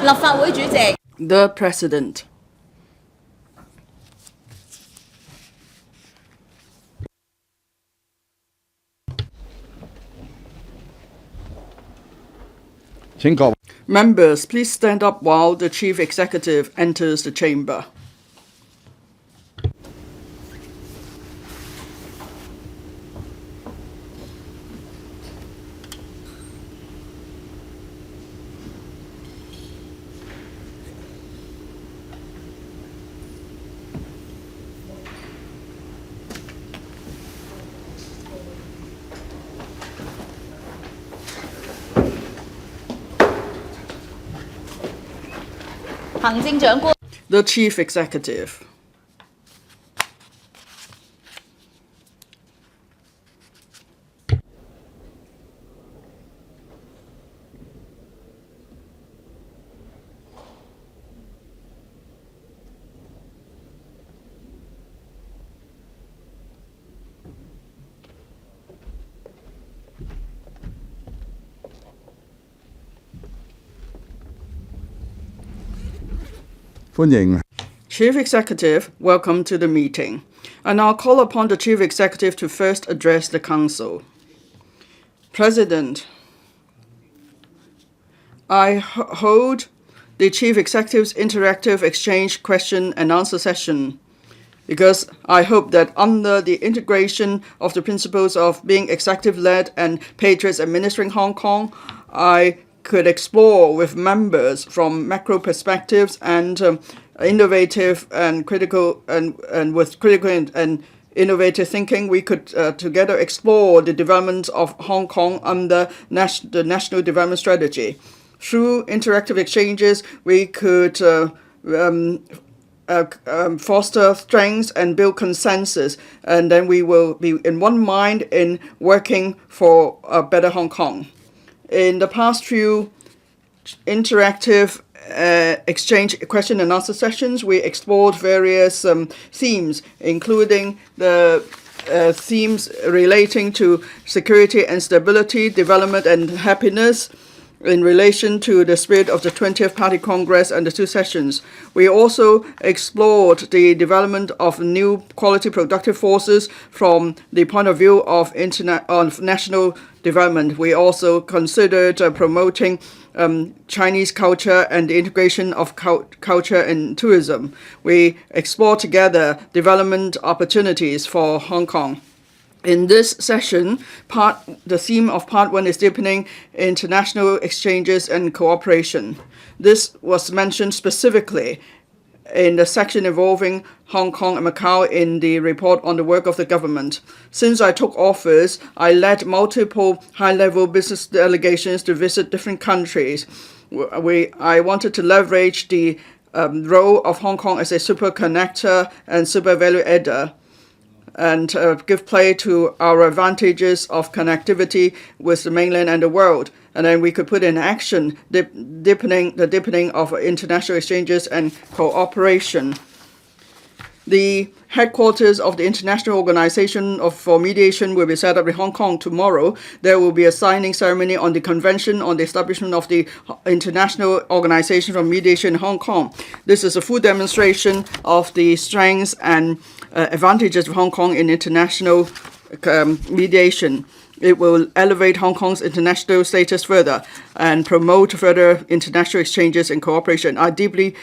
立法會主席 The President. Members, please stand up while the Chief Executive enters the chamber. The Chief Executive. Chief Executive, welcome to the meeting. I now call upon the Chief Executive to first address the Council. President, I hold the Chief Executive's interactive exchange question and answer session because I hope that under the integration of the principles of being executive-led and patriots administering Hong Kong, I could explore with members from macro perspectives and innovative and critical and with critical and innovative thinking, we could together explore the development of Hong Kong under the National Development Strategy. Through interactive exchanges, we could foster strengths and build consensus, and then we will be in one mind in working for a better Hong Kong. In the past few interactive exchange question and answer sessions, we explored various themes, including the themes relating to security and stability, development and happiness, in relation to the spirit of the 20th Party Congress and the two sessions. We also explored the development of new quality productive forces from the point of view of national development. We also considered promoting Chinese culture and the integration of culture and tourism. We explored together development opportunities for Hong Kong. In this session, the theme of part one is deepening international exchanges and cooperation. This was mentioned specifically in the section involving Hong Kong and Macau in the report on the work of the government. Since I took office, I led multiple high-level business delegations to visit different countries. I wanted to leverage the role of Hong Kong as a super connector and super value adder, and give play to our advantages of connectivity with the mainland and the world. And then we could put in action the deepening of international exchanges and cooperation. The headquarters of the International Organization for Mediation will be set up in Hong Kong tomorrow. There will be a signing ceremony on the Convention on the establishment of the International Organization for Mediation in Hong Kong. This is a full demonstration of the strengths and advantages of Hong Kong in international mediation. It will elevate Hong Kong's international status further and promote further international exchanges and cooperation. I'm deeply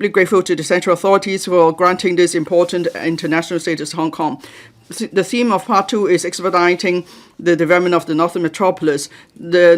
grateful to the central authorities for granting this important international status to Hong Kong. The theme of part two is expediting the development of the Northern Metropolis. The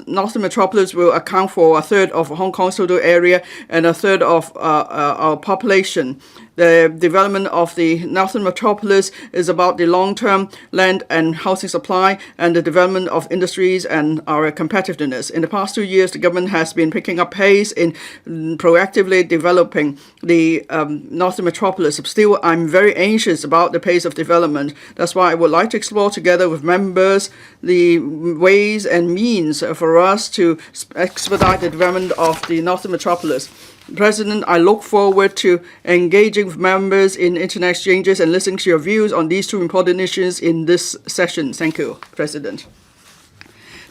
Northern Metropolis will account for a third of Hong Kong's total area and a third of our population. The development of the Northern Metropolis is about the long-term land and housing supply and the development of industries and our competitiveness. In the past 2 years, the government has been picking up pace in proactively developing the Northern Metropolis. Still, I'm very anxious about the pace of development. That's why I would like to explore together with members the ways and means for us to expedite the development of the Northern Metropolis. President, I look forward to engaging with members in international exchanges and listening to your views on these two important issues in this session. Thank you, President.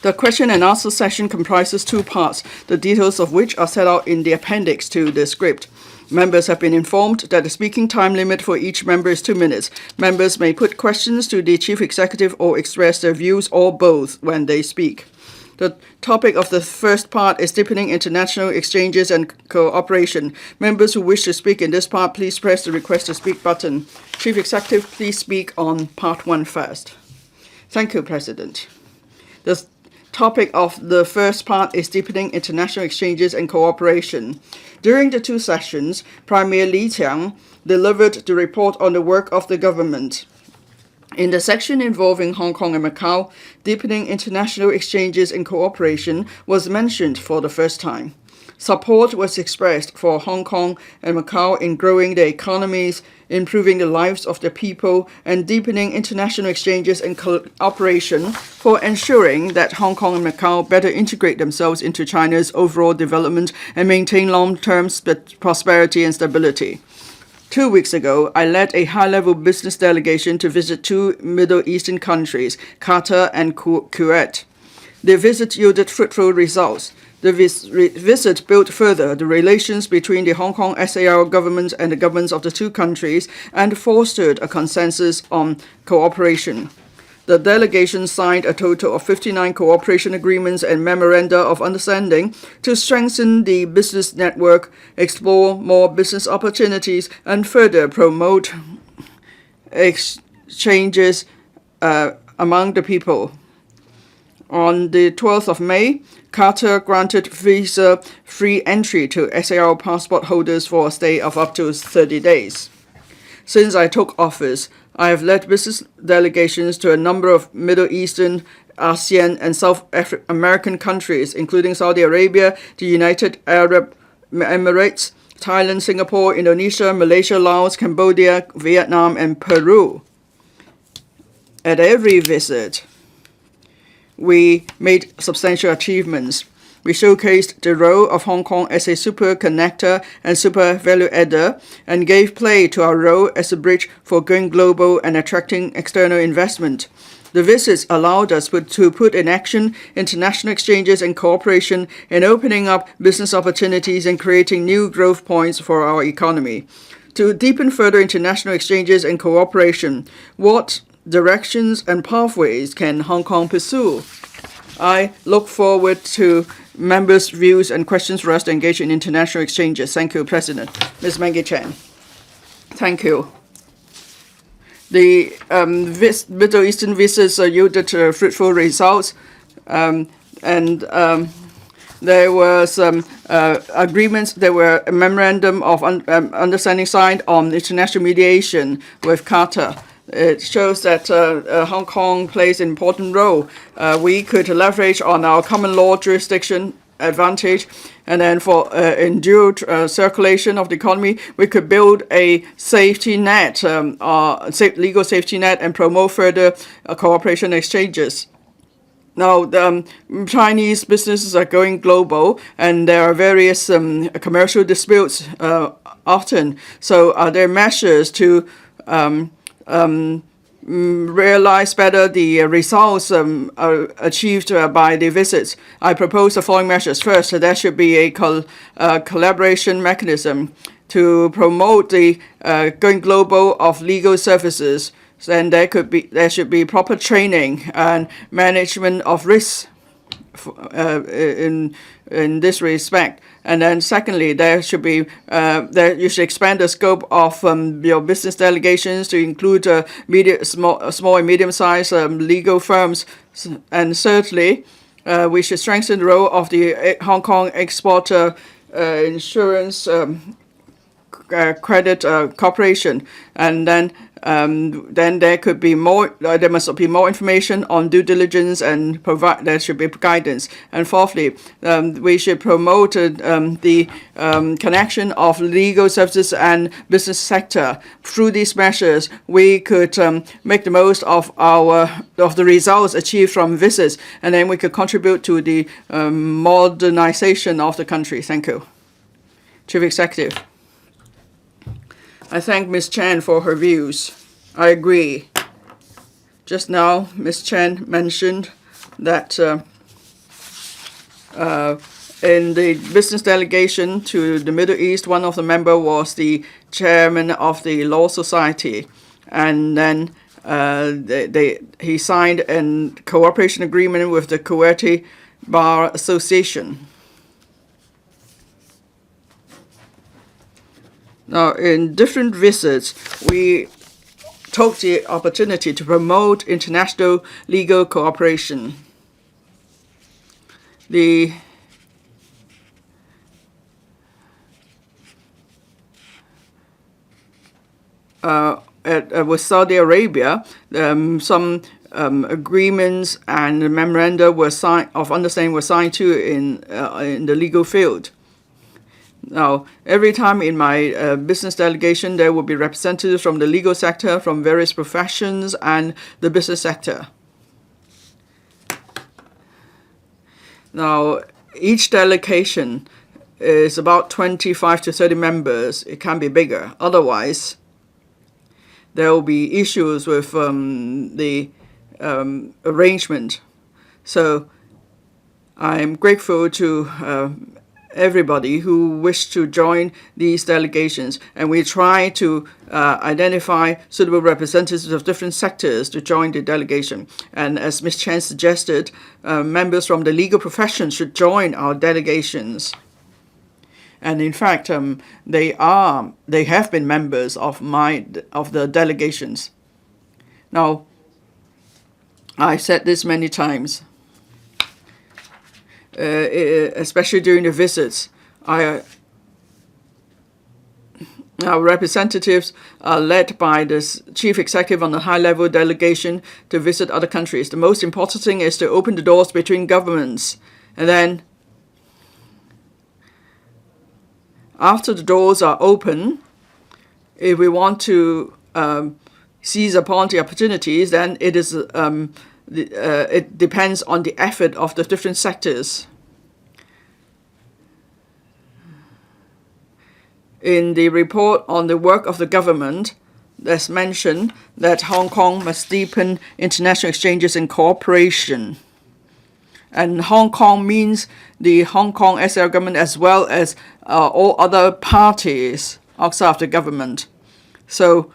The question and answer session comprises 2 parts, the details of which are set out in the appendix to the script. Members have been informed that the speaking time limit for each member is 2 minutes. Members may put questions to the Chief Executive or express their views or both when they speak. The topic of the first part is deepening international exchanges and cooperation. Members who wish to speak in this part, please press the request to speak button. Chief Executive, please speak on part 1 first. Thank you, President. The topic of the first part is deepening international exchanges and cooperation. During the 2 sessions, Premier Li Qiang delivered the report on the work of the government. In the section involving Hong Kong and Macau, deepening international exchanges and cooperation was mentioned for the first time. Support was expressed for Hong Kong and Macau in growing their economies, improving the lives of their people, and deepening international exchanges and cooperation for ensuring that Hong Kong and Macau better integrate themselves into China's overall development and maintain long-term prosperity and stability. 2 weeks ago, I led a high-level business delegation to visit 2 Middle Eastern countries, Qatar and Kuwait. The visit yielded fruitful results. The visit built further the relations between the Hong Kong SAR government and the governments of the 2 countries and fostered a consensus on cooperation. The delegation signed a total of 59 cooperation agreements and memoranda of understanding to strengthen the business network, explore more business opportunities, and further promote exchanges among the people. On the 12th of May, Qatar granted visa-free entry to SAR passport holders for a stay of up to 30 days. Since I took office, I have led business delegations to a number of Middle Eastern, ASEAN, and South American countries, including Saudi Arabia, the United Arab Emirates, Thailand, Singapore, Indonesia, Malaysia, Laos, Cambodia, Vietnam, and Peru. At every visit, we made substantial achievements. We showcased the role of Hong Kong as a super connector and super value adder and gave play to our role as a bridge for going global and attracting external investment. The visits allowed us to put in action international exchanges and cooperation in opening up business opportunities and creating new growth points for our economy. To deepen further international exchanges and cooperation, what directions and pathways can Hong Kong pursue? I look forward to members' views and questions for us to engage in international exchanges. Thank you, President. Ms. Maggie Chan. Thank you. The Middle Eastern visits yielded fruitful results, and there were some agreements. There were a memorandum of understanding signed on international mediation with Qatar. It shows that Hong Kong plays an important role. We could leverage on our common law jurisdiction advantage, and then for dual circulation of the economy, we could build a safety net, legal safety net, and promote further cooperation exchanges. Now, Chinese businesses are going global, and there are various commercial disputes often. So, are there measures to realize better the results achieved by the visits? I propose the following measures. First, there should be a collaboration mechanism to promote the going global of legal services. Then there should be proper training and management of risks in this respect. And then secondly, there should be you should expand the scope of your business delegations to include small and medium-sized legal firms. And thirdly, we should strengthen the role of the Hong Kong Export Insurance Credit Corporation. And then there could be more. There must be more information on due diligence, and there should be guidance. And fourthly, we should promote the connection of legal services and business sector. Through these measures, we could make the most of the results achieved from visits, and then we could contribute to the modernization of the country. Thank you, Chief Executive. I thank Ms. Chan for her views. I agree. Just now, Ms. Chan mentioned that In the business delegation to the Middle East, one of the members was the chairman of the Law Society, and then he signed a cooperation agreement with the Kuwaiti Bar Association. Now, in different visits, we took the opportunity to promote international legal cooperation. With Saudi Arabia, some agreements and memoranda of understanding were signed too in the legal field. Now, every time in my business delegation, there will be representatives from the legal sector, from various professions, and the business sector. Now, each delegation is about 25 to 30 members. It can be bigger. Otherwise, there will be issues with the arrangement. So I'm grateful to everybody who wished to join these delegations, and we try to identify suitable representatives of different sectors to join the delegation. And as Ms. Chen suggested, members from the legal profession should join our delegations. And in fact, they have been members of the delegations. Now, I said this many times, especially during the visits. Our representatives are led by the chief executive on the high-level delegation to visit other countries. The most important thing is to open the doors between governments, and then after the doors are open, if we want to seize upon the opportunities, then it depends on the effort of the different sectors. In the report on the work of the government, there's mentioned that Hong Kong must deepen international exchanges and cooperation. And Hong Kong means the Hong Kong SAR government as well as all other parties outside of the government. So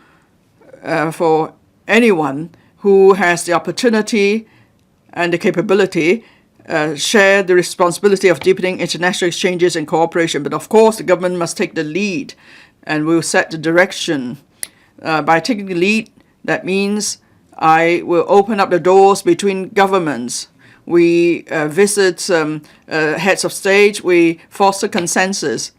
for anyone who has the opportunity and the capability, share the responsibility of deepening international exchanges and cooperation. But of course, the government must take the lead and will set the direction. By taking the lead, that means I will open up the doors between governments. We visit heads of state, we foster consensus.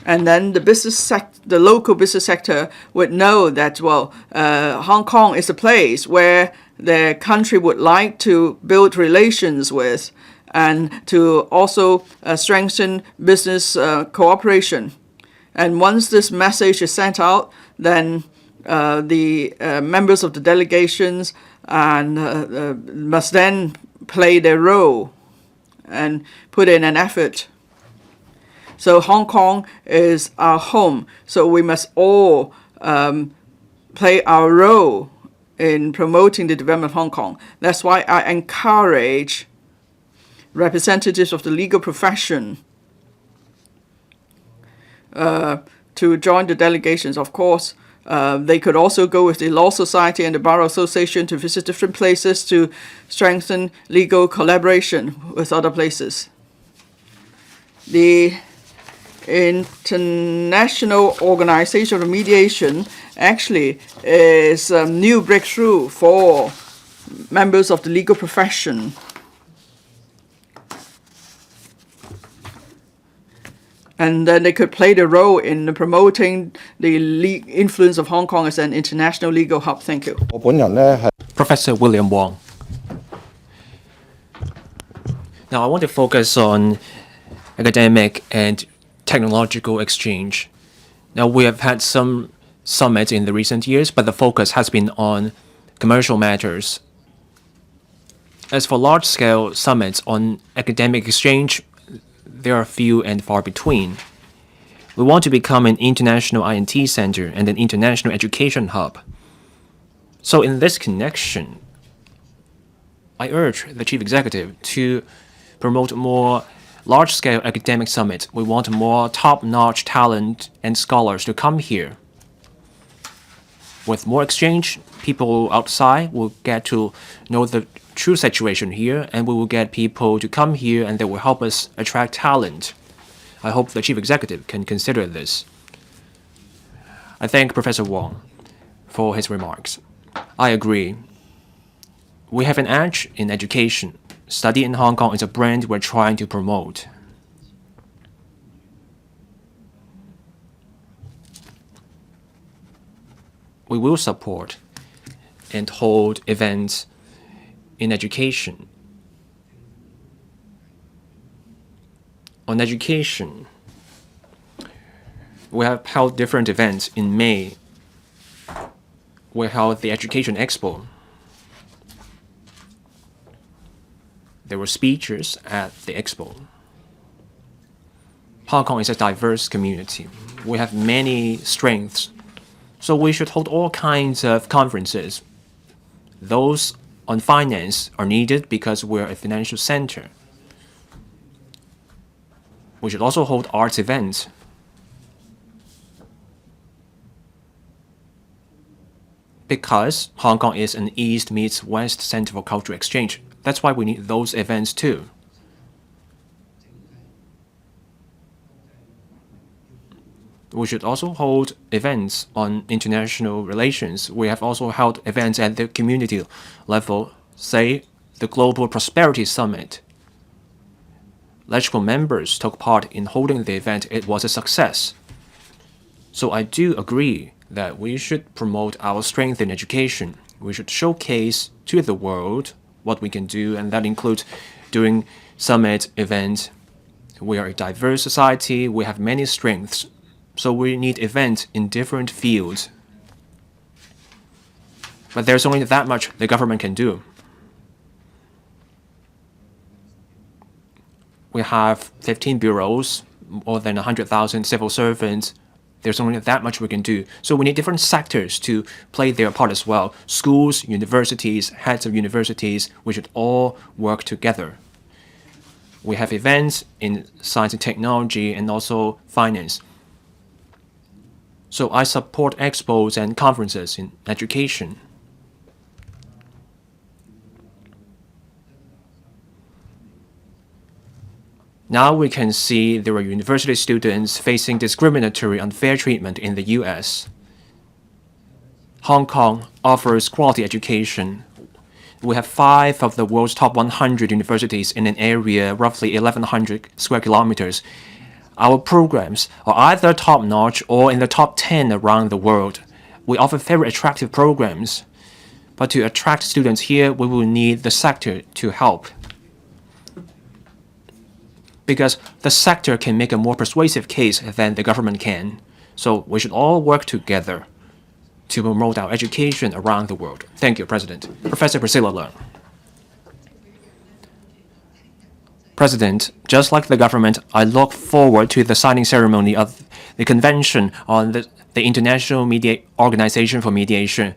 And then the local business sector would know that, Hong Kong is a place where their country would like to build relations with and to also strengthen business cooperation. And once this message is sent out, then the members of the delegations must then play their role and put in an effort. So Hong Kong is our home, so we must all play our role in promoting the development of Hong Kong. That's why I encourage representatives of the legal profession to join the delegations. Of course, they could also go with the Law Society and the Bar Association to visit different places to strengthen legal collaboration with other places. The International Organization of Mediation actually is a new breakthrough for members of the legal profession. And then they could play the role in promoting the influence of Hong Kong as an international legal hub. Thank you. Professor William Wong. Now I want to focus on academic and technological exchange. Now we have had some summits in the recent years, but the focus has been on commercial matters. As for large-scale summits on academic exchange, there are few and far between. We want to become an international I&T center and an international education hub. So in this connection, I urge the chief executive to promote more large-scale academic summit. We want more top-notch talent and scholars to come here. With more exchange, people outside will get to know the true situation here, and we will get people to come here, and they will help us attract talent. I hope the chief executive can consider this. I thank Professor Wang for his remarks. I agree. We have an edge in education. Study in Hong Kong is a brand we're trying to promote. We will support and hold events in education. On education, we have held different events. In May, we held the Education Expo. There were speeches at the expo. Hong Kong is a diverse community. We have many strengths, so we should hold all kinds of conferences. Those on finance are needed because we're a financial center. We should also hold arts events. Because Hong Kong is an East meets West center for cultural exchange. That's why we need those events too. We should also hold events on international relations. We have also held events at the community level, say the Global Prosperity Summit. LegCo members took part in holding the event. It was a success. So I do agree that we should promote our strength in education. We should showcase to the world what we can do, and that includes doing summit events. We are a diverse society. We have many strengths. So we need events in different fields. But there's only that much the government can do. We have 15 bureaus, more than 100,000 civil servants. There's only that much we can do. So we need different sectors to play their part as well. Schools, universities, heads of universities, we should all work together. We have events in science and technology and also finance. So I support expos and conferences in education. Now we can see there are university students facing discriminatory unfair treatment in the US. Hong Kong offers quality education. We have 5 of the world's top 100 universities in an area roughly 1,100 square kilometers. Our programs are either top-notch or in the top 10 around the world. We offer very attractive programs. But to attract students here, we will need the sector to help. Because the sector can make a more persuasive case than the government can. So we should all work together to promote our education around the world. Thank you, President. Professor Priscilla Leung. President, just like the government, I look forward to the signing ceremony of the Convention on the International Organization for Mediation.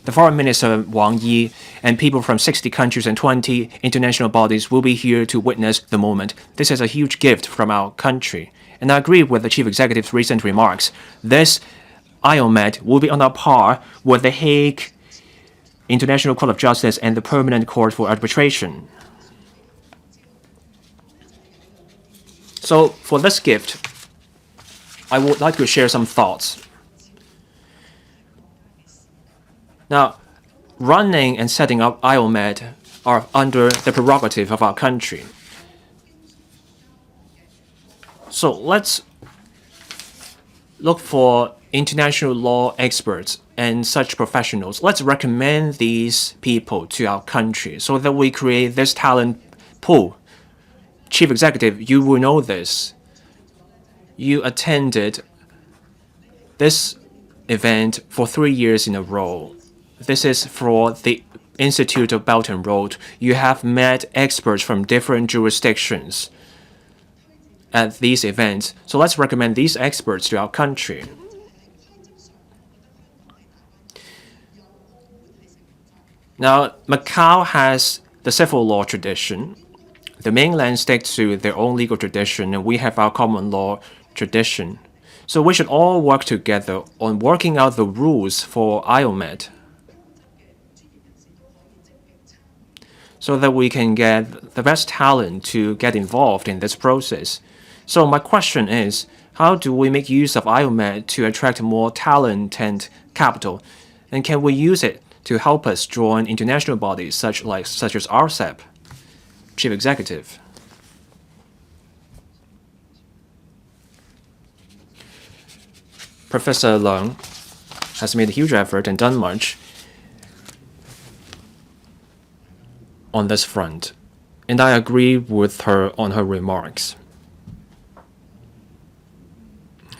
The Foreign Minister Wang Yi and people from 60 countries and 20 international bodies will be here to witness the moment. This is a huge gift from our country. And I agree with the Chief Executive's recent remarks. This IOMED will be on a par with the Hague International Court of Justice and the Permanent Court for Arbitration. So for this gift, I would like to share some thoughts. Now, running and setting up IOMED are under the prerogative of our country. So let's look for international law experts and such professionals. Let's recommend these people to our country so that we create this talent pool. Chief Executive, you will know this. You attended this event for 3 years in a row. This is for the Institute of Belt and Road. You have met experts from different jurisdictions at these events. So let's recommend these experts to our country. Now, Macau has the civil law tradition. The mainland sticks to their own legal tradition, and we have our common law tradition. So we should all work together on working out the rules for IOMED so that we can get the best talent to get involved in this process. So my question is, how do we make use of IOMED to attract more talent and capital? And can we use it to help us join international bodies such as RCEP? Chief Executive. Professor Leung has made a huge effort and done much on this front, and I agree with her on her remarks.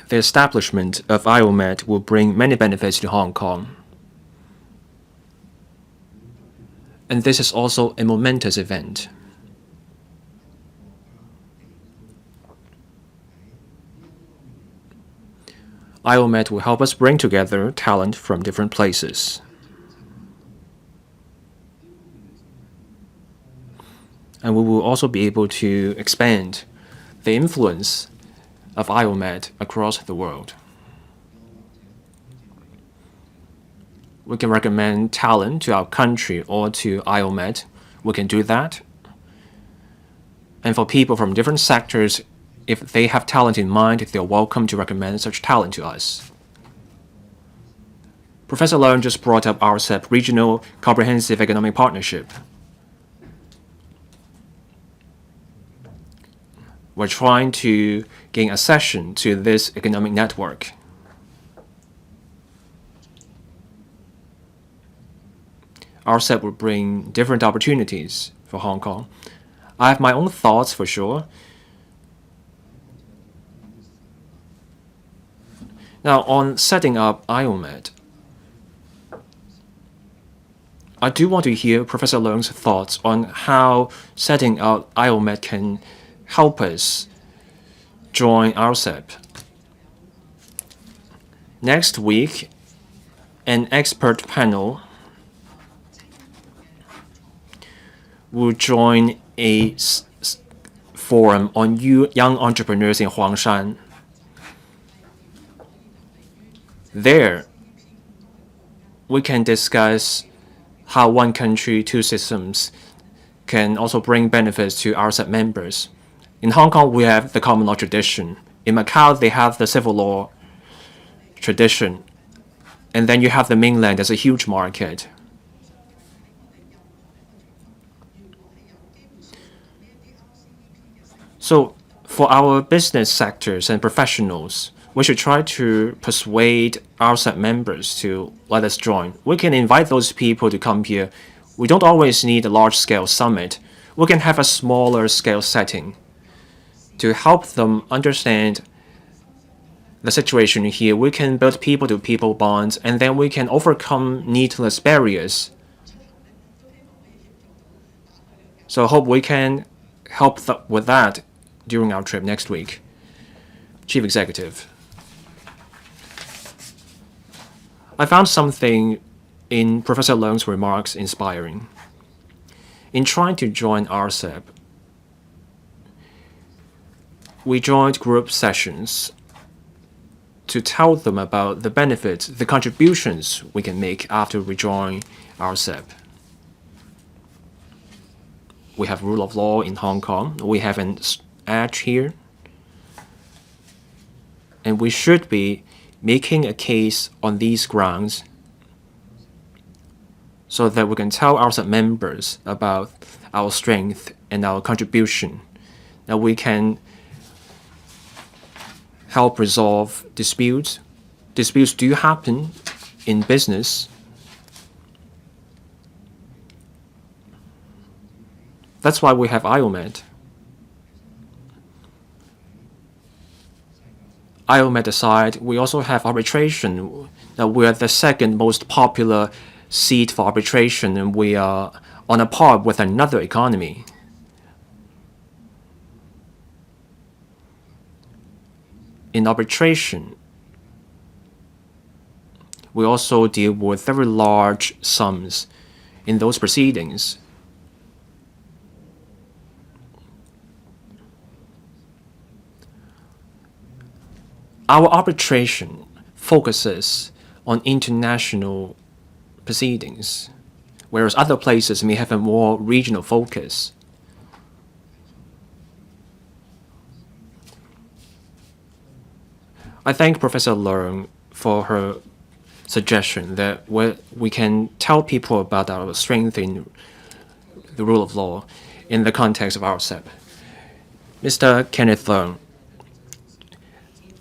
The establishment of IOMED will bring many benefits to Hong Kong. And this is also a momentous event. IOMED will help us bring together talent from different places. And we will also be able to expand the influence of IOMED across the world. We can recommend talent to our country or to IOMED. We can do that. And for people from different sectors, if they have talent in mind, they're welcome to recommend such talent to us. Professor Leung just brought up RCEP, Regional Comprehensive Economic Partnership. We're trying to gain accession to this economic network. RCEP will bring different opportunities for Hong Kong. I have my own thoughts for sure. Now, on setting up IOMED, I do want to hear Professor Leung's thoughts on how setting up IOMED can help us join RCEP. Next week, an expert panel will join a forum on young entrepreneurs in Huangshan. There, we can discuss how one country, two systems can also bring benefits to RCEP members. In Hong Kong, we have the common law tradition. In Macau, they have the civil law tradition. And then you have the mainland as a huge market. So for our business sectors and professionals, we should try to persuade RCEP members to let us join. We can invite those people to come here. We don't always need a large-scale summit. We can have a smaller scale setting to help them understand the situation here. We can build people-to-people bonds, and then we can overcome needless barriers. So I hope we can help with that during our trip next week. Chief Executive. I found something in Professor Leung's remarks inspiring. In trying to join RCEP, we joined group sessions to tell them about the benefits, the contributions we can make after we join RCEP. We have rule of law in Hong Kong. We have an edge here. And we should be making a case on these grounds so that we can tell our members about our strength and our contribution, that we can help resolve disputes. Disputes do happen in business. That's why we have IOMED. IOMED aside, we also have arbitration. Now we are the second most popular seat for arbitration, and we are on a par with another economy. In arbitration, we also deal with very large sums in those proceedings. Our arbitration focuses on international proceedings, whereas other places may have a more regional focus. I thank Professor Leung for her suggestion that we can tell people about our strength in the rule of law in the context of RCEP. Mr. Kenneth Leung,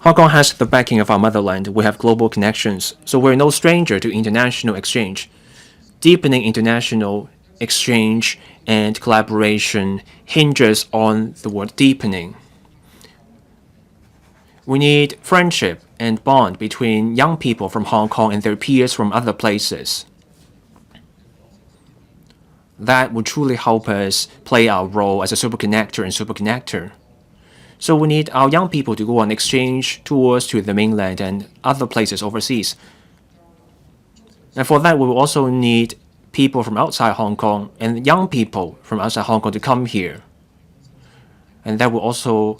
Hong Kong has the backing of our motherland. We have global connections, so we're no stranger to international exchange. Deepening international exchange and collaboration hinges on the word deepening. We need friendship and bond between young people from Hong Kong and their peers from other places. That would truly help us play our role as a superconnector and superconnector. So we need our young people to go on exchange tours to the mainland and other places overseas. And for that, we will also need people from outside Hong Kong and young people from outside Hong Kong to come here. And that will also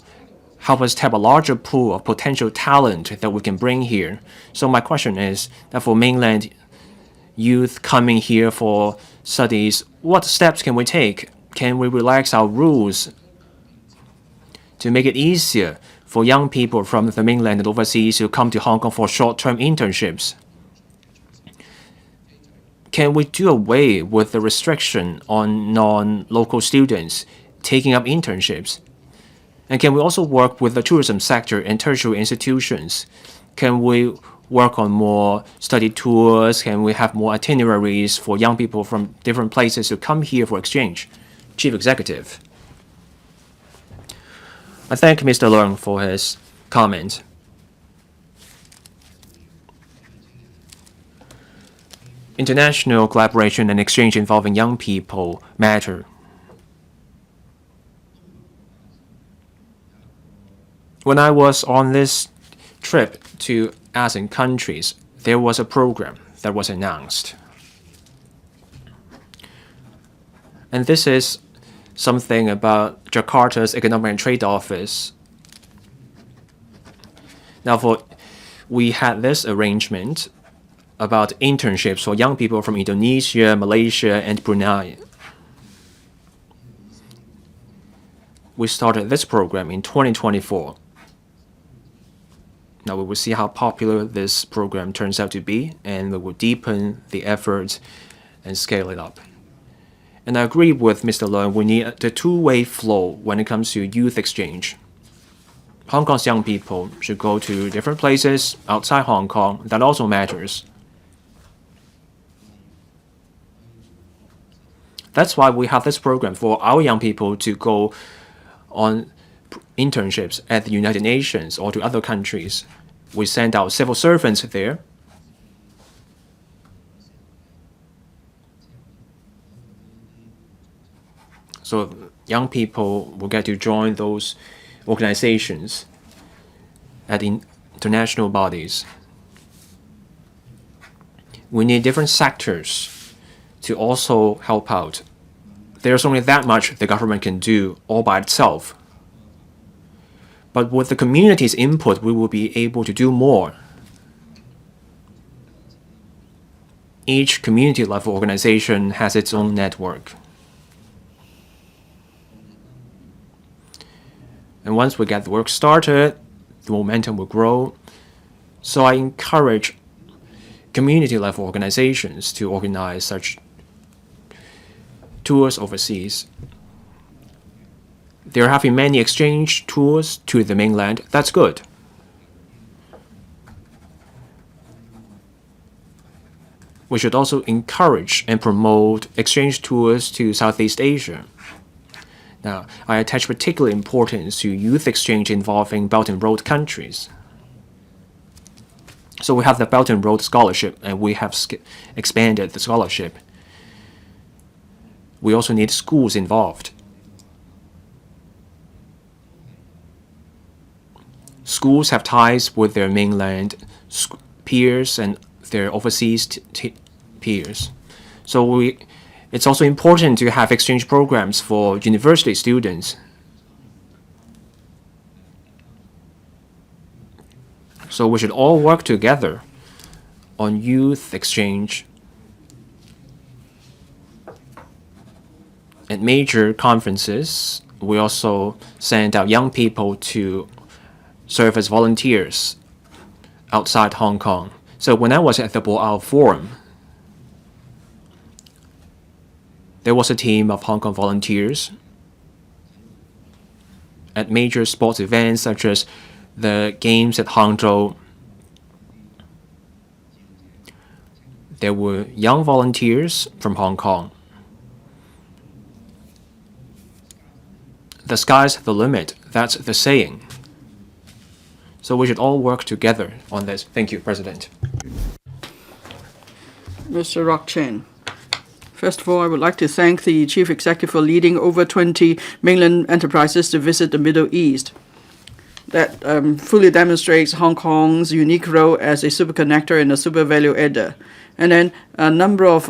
help us tap a larger pool of potential talent that we can bring here. So my question is that for mainland youth coming here for studies, what steps can we take? Can we relax our rules to make it easier for young people from the mainland and overseas to come to Hong Kong for short-term internships? Can we do away with the restriction on non-local students taking up internships? And can we also work with the tourism sector and tertiary institutions? Can we work on more study tours? Can we have more itineraries for young people from different places to come here for exchange? Chief Executive. I thank Mr. Leung for his comment. International collaboration and exchange involving young people matter. When I was on this trip to ASEAN countries, there was a program that was announced. And this is something about Jakarta's Economic and Trade Office. Now, we had this arrangement about internships for young people from Indonesia, Malaysia, and Brunei. We started this program in 2024. Now we will see how popular this program turns out to be, and we will deepen the efforts and scale it up. And I agree with Mr. Leung, we need the two-way flow when it comes to youth exchange. Hong Kong's young people should go to different places outside Hong Kong. That also matters. That's why we have this program for our young people to go on internships at the United Nations or to other countries. We send our civil servants there. So young people will get to join those organizations at international bodies. We need different sectors to also help out. There's only that much the government can do all by itself. But with the community's input, we will be able to do more. Each community-level organization has its own network. And once we get the work started, the momentum will grow. So I encourage community-level organizations to organize such tours overseas. They're having many exchange tours to the mainland. That's good. We should also encourage and promote exchange tours to Southeast Asia. Now, I attach particular importance to youth exchange involving Belt and Road countries. So we have the Belt and Road Scholarship, and we have expanded the scholarship. We also need schools involved. Schools have ties with their mainland peers and their overseas peers. So it's also important to have exchange programs for university students. So we should all work together on youth exchange. At major conferences, we also send out young people to serve as volunteers outside Hong Kong. So when I was at the Boao Forum, there was a team of Hong Kong volunteers at major sports events such as the games at Hangzhou. There were young volunteers from Hong Kong. The sky's the limit, that's the saying. So we should all work together on this. Thank you, President. Mr. Rock Chen. First of all, I would like to thank the Chief Executive for leading over 20 mainland enterprises to visit the Middle East. That fully demonstrates Hong Kong's unique role as a superconnector and a super value adder. And then a number of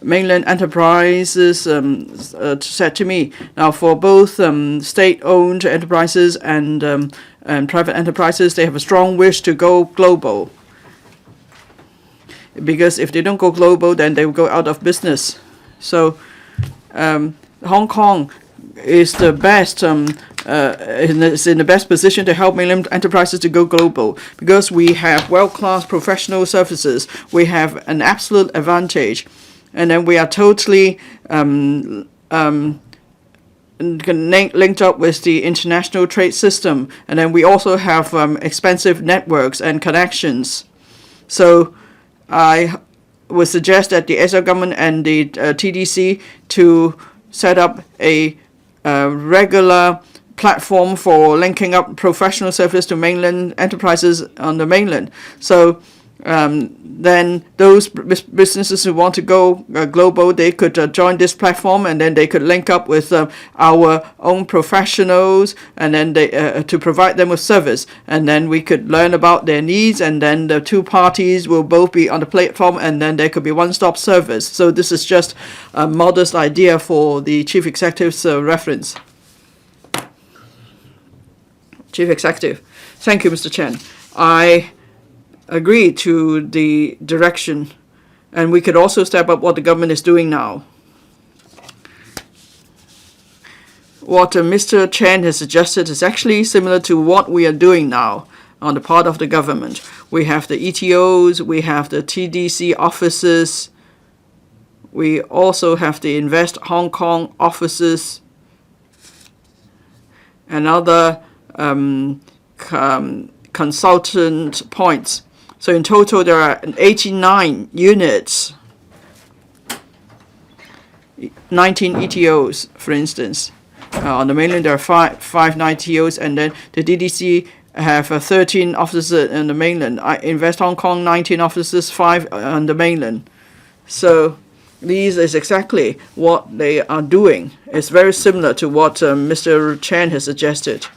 mainland enterprises said to me, now for both state-owned enterprises and private enterprises, they have a strong wish to go global. Because if they don't go global, then they will go out of business. So Hong Kong is the best is in the best position to help mainland enterprises to go global because we have world-class professional services. We have an absolute advantage, and then we are totally linked up with the international trade system, and then we also have expensive networks and connections. So I would suggest that the SL government and the TDC to set up a regular platform for linking up professional service to mainland enterprises on the mainland. So then those businesses who want to go global, they could join this platform, and then they could link up with our own professionals, and then they to provide them with service, and then we could learn about their needs, and then the two parties will both be on the platform, and then there could be one-stop service. So this is just a modest idea for the Chief Executive's reference. Chief Executive. Thank you, Mr. Chen. I agree to the direction, and we could also step up what the government is doing now. What Mr. Chen has suggested is actually similar to what we are doing now on the part of the government. We have the ETOs, we have the TDC offices, we also have the Invest Hong Kong offices, and other consultant points. So in total, there are 89 units, 19 ETOs, for instance. On the mainland, there are five ETOs, and then the DDC have 13 offices on the mainland. I Invest Hong Kong, 19 offices, 5 on the mainland. So these is exactly what they are doing. It's very similar to what Mr. Chen has suggested.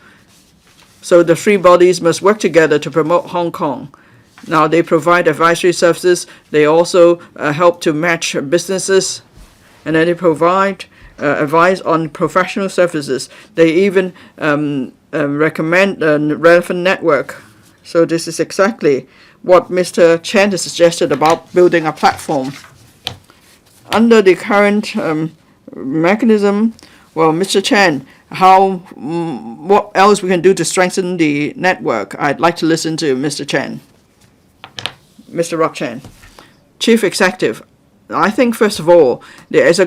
So the three bodies must work together to promote Hong Kong. Now they provide advisory services. They also help to match businesses, and then they provide advice on professional services. They even recommend a relevant network. So this is exactly what Mr. Chen has suggested about building a platform. Under the current mechanism, well, Mr. Chen, what else we can do to strengthen the network? I'd like to listen to Mr. Chen. Mr. Rock Chen. Chief Executive, I think first of all, the SL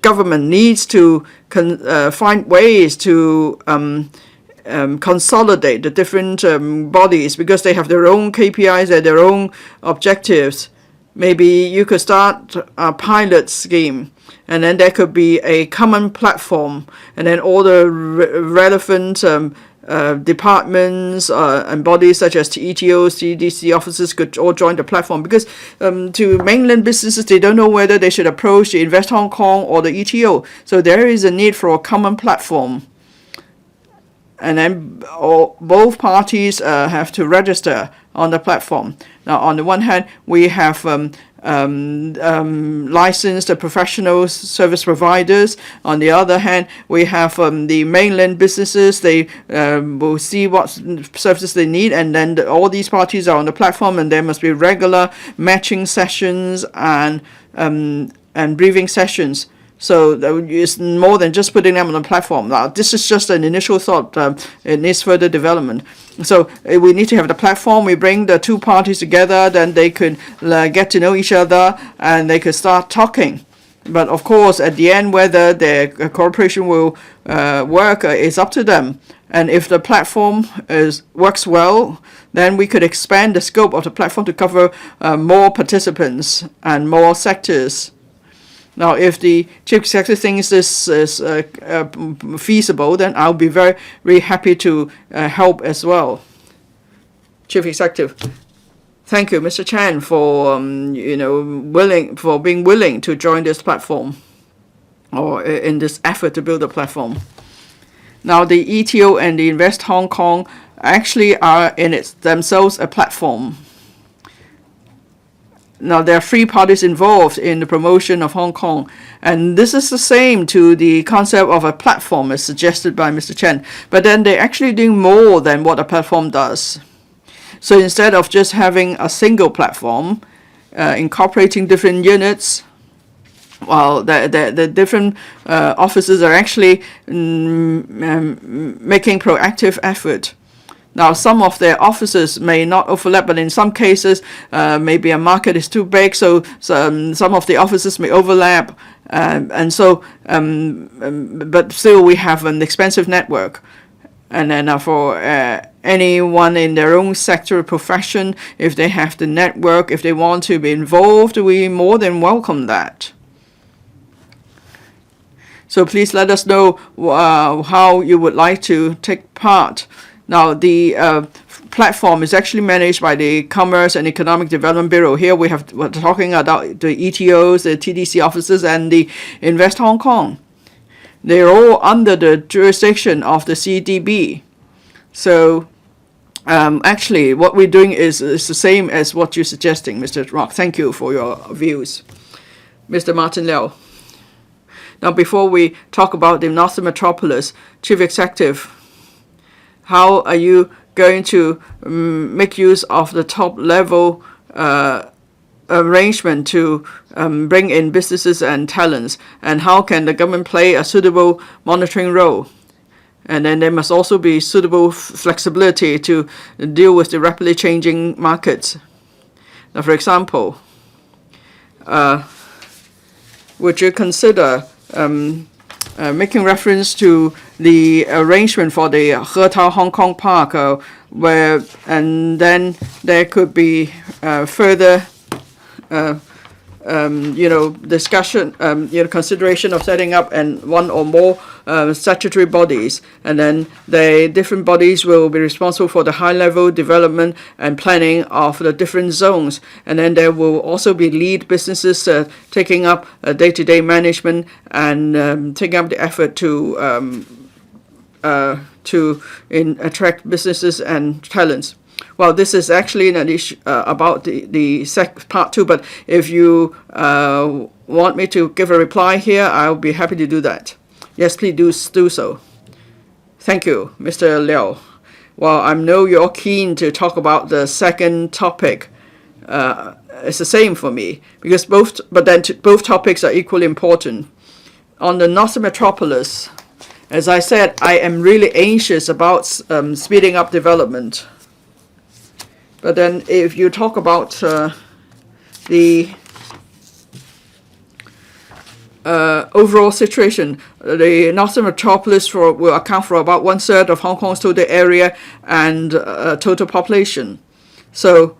government needs to find ways to consolidate the different bodies because they have their own KPIs and their own objectives. Maybe you could start a pilot scheme, and then there could be a common platform, and then all the relevant departments and bodies such as ETOs, TDC offices could all join the platform, because to mainland businesses, they don't know whether they should approach the Invest Hong Kong or the ETO. So there is a need for a common platform. And then both parties have to register on the platform. Now, on the one hand, we have licensed professional service providers. On the other hand, we have the mainland businesses. They will see what services they need, and then all these parties are on the platform, and there must be regular matching sessions and briefing sessions. So it's more than just putting them on the platform. Now, this is just an initial thought. It needs further development. So we need to have the platform. We bring the two parties together, then they could get to know each other, and they could start talking. But of course, at the end, whether their cooperation will work is up to them. And if the platform works well, then we could expand the scope of the platform to cover more participants and more sectors. Now, if the chief executive thinks this is feasible, then I'll be very, very happy to help as well. Chief executive, thank you, Mr. Chan, for being willing to join this platform, or in this effort to build a platform. Now, the ETO and the Invest Hong Kong actually are in themselves a platform. Now, there are three parties involved in the promotion of Hong Kong, and this is the same to the concept of a platform as suggested by Mr. Chen. But then they're actually doing more than what a platform does. So instead of just having a single platform, incorporating different units, well, the different offices are actually making proactive effort. Now, some of their offices may not overlap, but in some cases, maybe a market is too big, so some of the offices may overlap, but still we have an expensive network. And then for anyone in their own sector or profession, if they have the network, if they want to be involved, we more than welcome that. So please let us know how you would like to take part. Now, the platform is actually managed by the Commerce and Economic Development Bureau. Here we're talking about the ETOs, the TDC offices, and the Invest Hong Kong. They're all under the jurisdiction of the CDB. So actually, what we're doing is the same as what you're suggesting, Mr. Rock. Thank you for your views. Mr. Martin Liao. Now, before we talk about the Northern Metropolis, Chief Executive, how are you going to make use of the top-level arrangement to bring in businesses and talents? And how can the government play a suitable monitoring role? And then there must also be suitable flexibility to deal with the rapidly changing markets. Now, for example, would you consider making reference to the arrangement for the Hetao Hong Kong Park, and then there could be further, discussion, consideration of setting up one or more statutory bodies, and then the different bodies will be responsible for the high-level development and planning of the different zones, and then there will also be lead businesses taking up day-to-day management and taking up the effort to attract businesses and talents. Well, this is actually an issue about the part two, but if you want me to give a reply here, I'll be happy to do that. Yes, please do so. Thank you, Mr. Liao. Well, I know you're keen to talk about the second topic. It's the same for me, because both topics are equally important. On the Northern Metropolis, as I said, I am really anxious about speeding up development. But then if you talk about the overall situation, the Northern Metropolis will account for about 1/3 of Hong Kong's total area and total population. So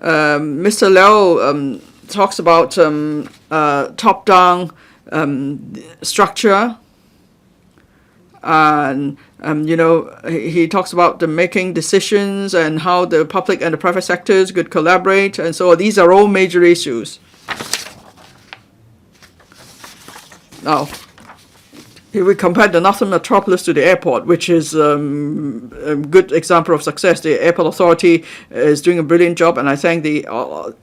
Mr. Liao talks about top-down structure, and he talks about the making decisions and how the public and the private sectors could collaborate, and so these are all major issues. Now, if we compare the Northern Metropolis to the airport, which is a good example of success, the airport authority is doing a brilliant job, and I thank the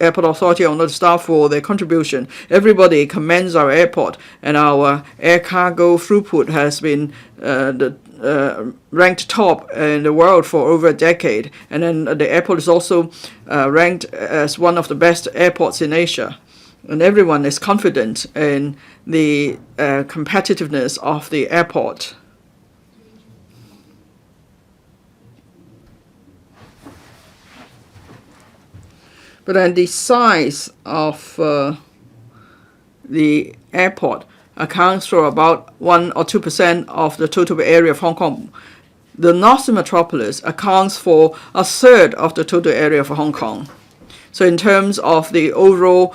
airport authority and the staff for their contribution. Everybody commends our airport, and our air cargo throughput has been ranked top in the world for over a decade. And then the airport is also ranked as one of the best airports in Asia. And everyone is confident in the competitiveness of the airport. But then the size of the airport accounts for about 1 or 2% of the total area of Hong Kong. The Northern Metropolis accounts for a third of the total area of Hong Kong. So in terms of the overall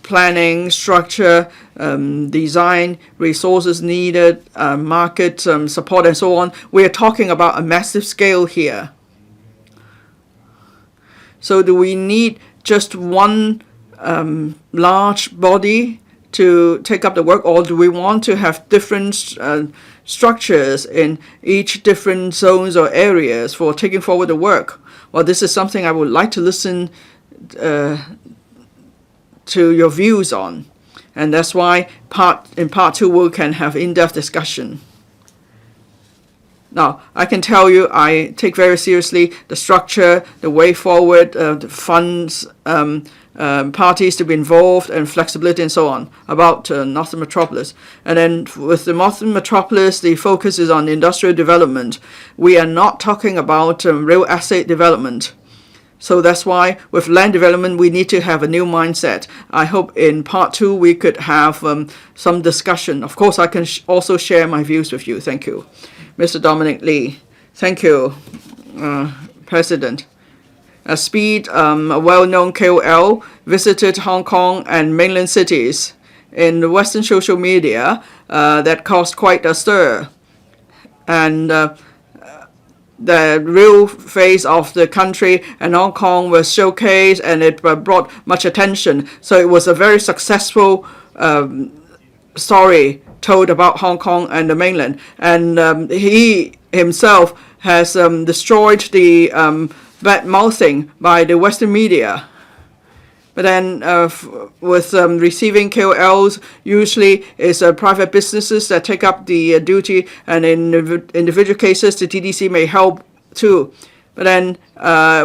planning, structure, design, resources needed, market support, and so on, we are talking about a massive scale here. So do we need just one large body to take up the work, or do we want to have different structures in each different zones or areas for taking forward the work? Well, this is something I would like to listen to your views on, and that's why in part 2 we can have in-depth discussion. Now, I can tell you I take very seriously the structure, the way forward, the funds, parties to be involved, and flexibility and so on about Northern Metropolis. And then with the Northern Metropolis, the focus is on industrial development. We are not talking about real estate development. So that's why with land development, we need to have a new mindset. I hope in part 2 we could have some discussion. Of course, I can also share my views with you. Thank you. Mr. Dominic Lee. Thank you, President. Speed, a well-known KOL, visited Hong Kong and mainland cities in the Western social media that caused quite a stir. And the real face of the country and Hong Kong was showcased, and it brought much attention. So it was a very successful story told about Hong Kong and the mainland. And he himself has destroyed the bad mouthing by the Western media. But then with receiving KOLs, usually it's private businesses that take up the duty, and in individual cases, the TDC may help too. But then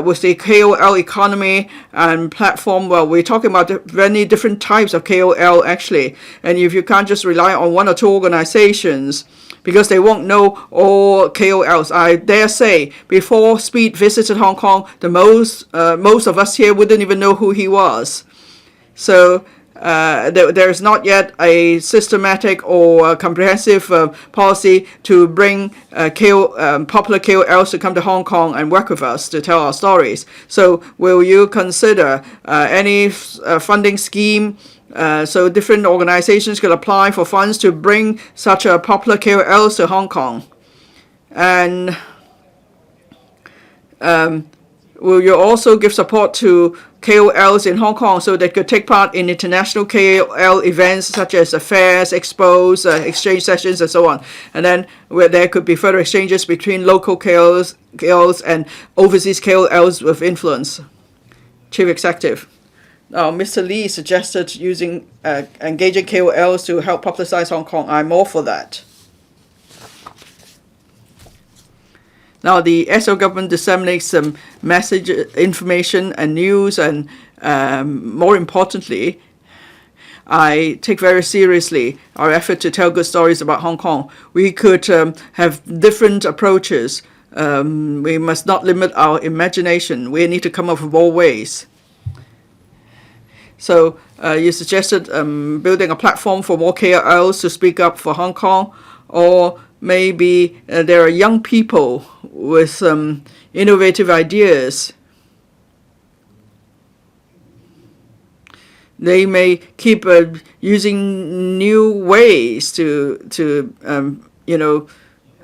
with the KOL economy and platform, well, we're talking about many different types of KOL actually. And if you can't just rely on one or two organizations, because they won't know all KOLs. I dare say, before Speed visited Hong Kong, most of us here wouldn't even know who he was. So there's not yet a systematic or comprehensive policy to bring popular KOLs to come to Hong Kong and work with us to tell our stories. So will you consider any funding scheme so different organizations could apply for funds to bring such a popular KOLs to Hong Kong? And will you also give support to KOLs in Hong Kong so they could take part in international KOL events such as fairs, expos, exchange sessions, and so on? And then where there could be further exchanges between local KOLs and overseas KOLs with influence. Chief Executive. Now, Mr. Lee suggested using engaging KOLs to help publicize Hong Kong. I'm all for that. Now, the SL government disseminates some message, information, and news, and more importantly, I take very seriously our effort to tell good stories about Hong Kong. We could have different approaches. We must not limit our imagination. We need to come up with more ways. So you suggested building a platform for more KOLs to speak up for Hong Kong, or maybe there are young people with innovative ideas. They may keep using new ways to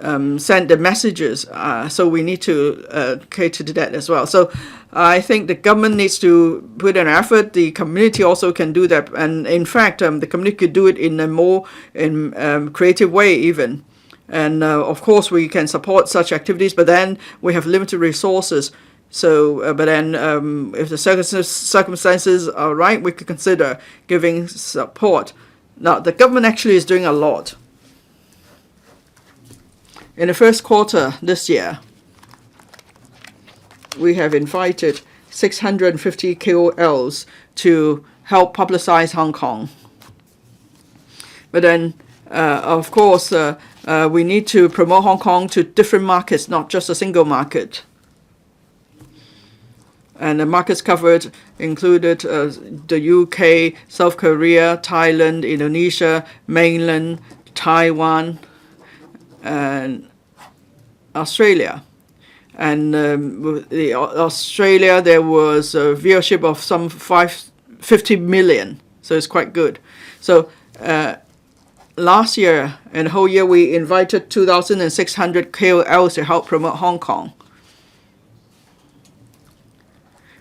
send the messages. So we need to cater to that as well. So I think the government needs to put an effort. The community also can do that. And in fact, the community could do it in a more creative way even. And of course, we can support such activities, but then we have limited resources. So, but then if the circumstances are right, we could consider giving support. Now, the government actually is doing a lot. In the first quarter this year, we have invited 650 KOLs to help publicize Hong Kong. But then, of course, we need to promote Hong Kong to different markets, not just a single market. And the markets covered included the UK, South Korea, Thailand, Indonesia, mainland, Taiwan, and Australia. And the Australia, there was a viewership of some 50 million, so it's quite good. So last year and the whole year, we invited 2,600 KOLs to help promote Hong Kong.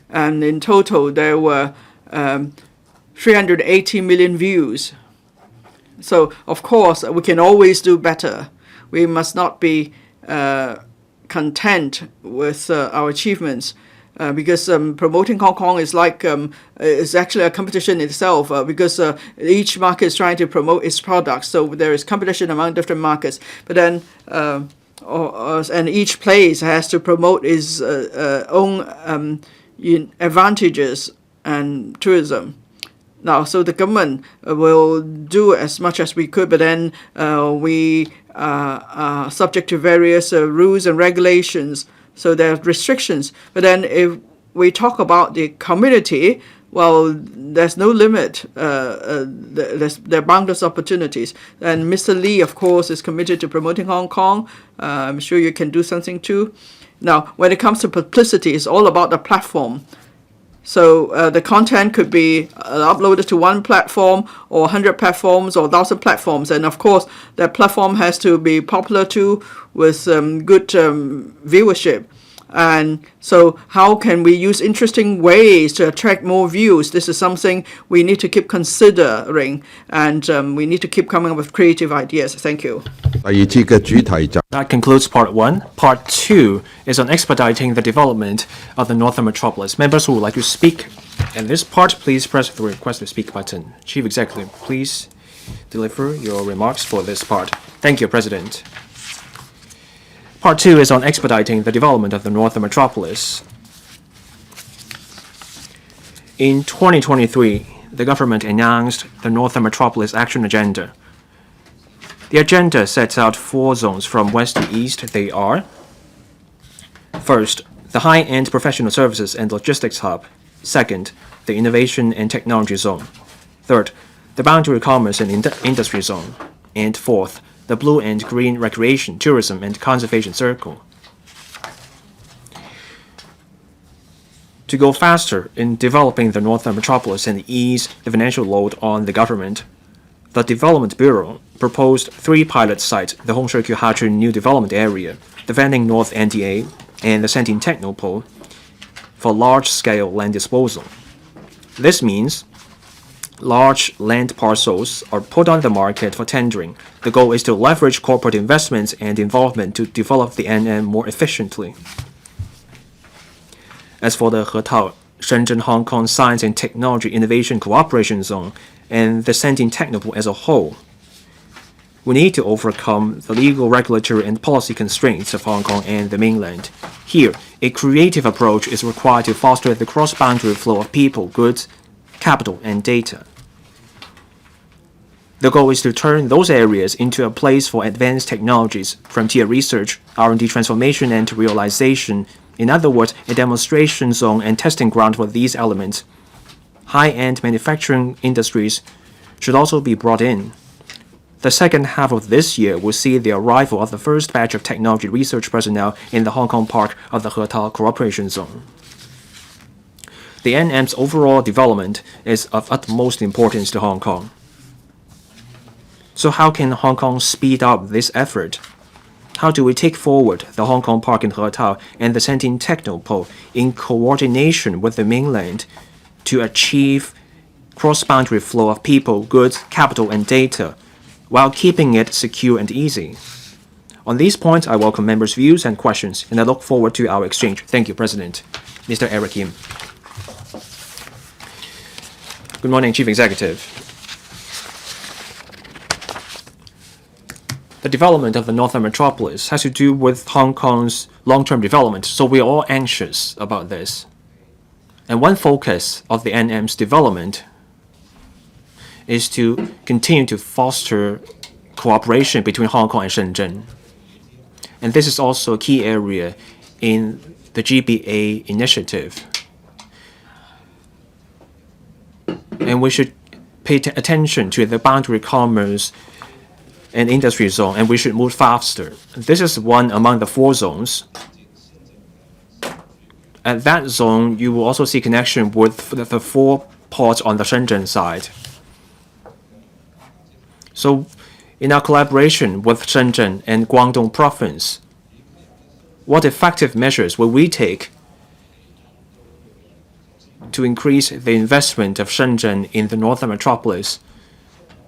And in total, there were 380 million views. So, of course, we can always do better. We must not be content with our achievements because promoting Hong Kong is like is actually a competition itself because each market is trying to promote its products. So there is competition among different markets. But then and each place has to promote its own advantages and tourism. Now, so the government will do as much as we could, but then we are subject to various rules and regulations, so there are restrictions. But then if we talk about the community, well, there's no limit. There are boundless opportunities. And Mr. Lee, of course, is committed to promoting Hong Kong. I'm sure you can do something too. Now, when it comes to publicity, it's all about the platform. So the content could be uploaded to one platform or 100 platforms or 1,000 platforms. And of course, that platform has to be popular too with good viewership. And so how can we use interesting ways to attract more views? This is something we need to keep considering, and we need to keep coming up with creative ideas. Thank you. That concludes part one. Part two is on expediting the development of the Northern Metropolis. Members who would like to speak in this part, please press the request to speak button. Chief Executive, please deliver your remarks for this part. Thank you, President. Part two is on expediting the development of the Northern Metropolis. In 2023, the government announced the Northern Metropolis Action Agenda. The agenda sets out 4 zones from west to east. They are: first, the high-end professional services and logistics hub; second, the innovation and technology zone; third, the boundary commerce and industry zone; and fourth, the blue and green recreation, tourism, and conservation circle. To go faster in developing the Northern Metropolis and ease the financial load on the government, the Development Bureau proposed 3 pilot sites: the Hongshui-Kyu-Ha-Chun New Development Area, the Fanning North NDA, and the Santin Technopole for large-scale land disposal. This means large land parcels are put on the market for tendering. The goal is to leverage corporate investments and involvement to develop the NM more efficiently. As for the Hetao Shenzhen Hong Kong Science and Technology Innovation Cooperation Zone and the Santin Technopole as a whole, we need to overcome the legal, regulatory, and policy constraints of Hong Kong and the mainland. Here, a creative approach is required to foster the cross-boundary flow of people, goods, capital, and data. The goal is to turn those areas into a place for advanced technologies, frontier research, R&D transformation, and realization. In other words, a demonstration zone and testing ground for these elements. High-end manufacturing industries should also be brought in. The second half of this year will see the arrival of the first batch of technology research personnel in the Hong Kong part of the Hetao Cooperation Zone. The NM's overall development is of utmost importance to Hong Kong. So how can Hong Kong speed up this effort? How do we take forward the Hong Kong Park in Hetao and the Sandton Technopole in coordination with the mainland to achieve cross-boundary flow of people, goods, capital, and data, while keeping it secure and easy? On these points, I welcome members' views and questions, and I look forward to our exchange. Thank you, President. Mr. Eric Yim. Good morning, Chief Executive. The development of the Northern Metropolis has to do with Hong Kong's long-term development, so we are all anxious about this. And one focus of the NM's development is to continue to foster cooperation between Hong Kong and Shenzhen. And this is also a key area in the GBA initiative. And we should pay attention to the boundary commerce and industry zone, and we should move faster. This is one among the 4 zones. At that zone, you will also see connection with the 4 ports on the Shenzhen side. So, in our collaboration with Shenzhen and Guangdong Province, what effective measures will we take to increase the investment of Shenzhen in the Northern Metropolis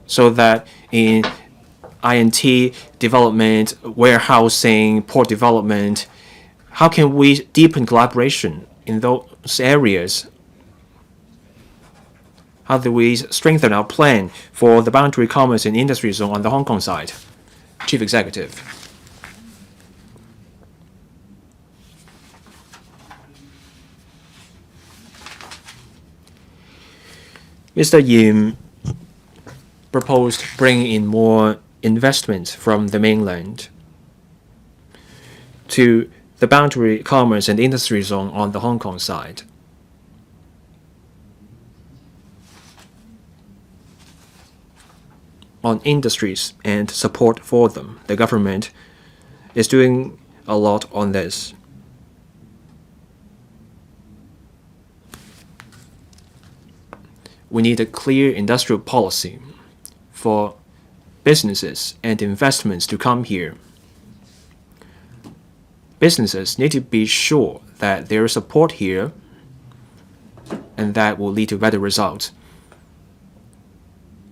so that in INT development, warehousing, port development, how can we deepen collaboration in those areas? How do we strengthen our plan for the boundary commerce and industry zone on the Hong Kong side? Chief Executive. Mr. Yim proposed bringing in more investment from the mainland to the boundary commerce and industry zone on the Hong Kong side. On industries and support for them, the government is doing a lot on this. We need a clear industrial policy for businesses and investments to come here. Businesses need to be sure that there is support here, and that will lead to better results.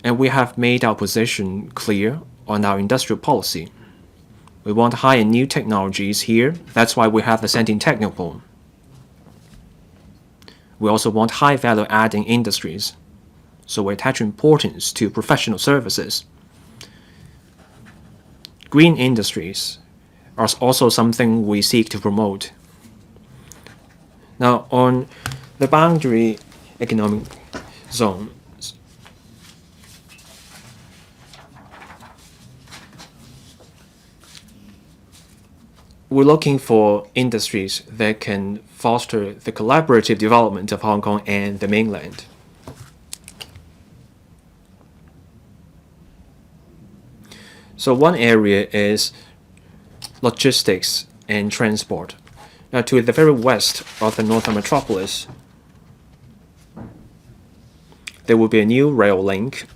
And we have made our position clear on our industrial policy. We want high and new technologies here. That's why we have the Sandton Technopole. We also want high value-adding industries. So we attach importance to professional services. Green industries are also something we seek to promote. Now, on the boundary economic zone, we're looking for industries that can foster the collaborative development of Hong Kong and the mainland. So one area is logistics and transport. Now, to the very west of the Northern Metropolis, there will be a new rail link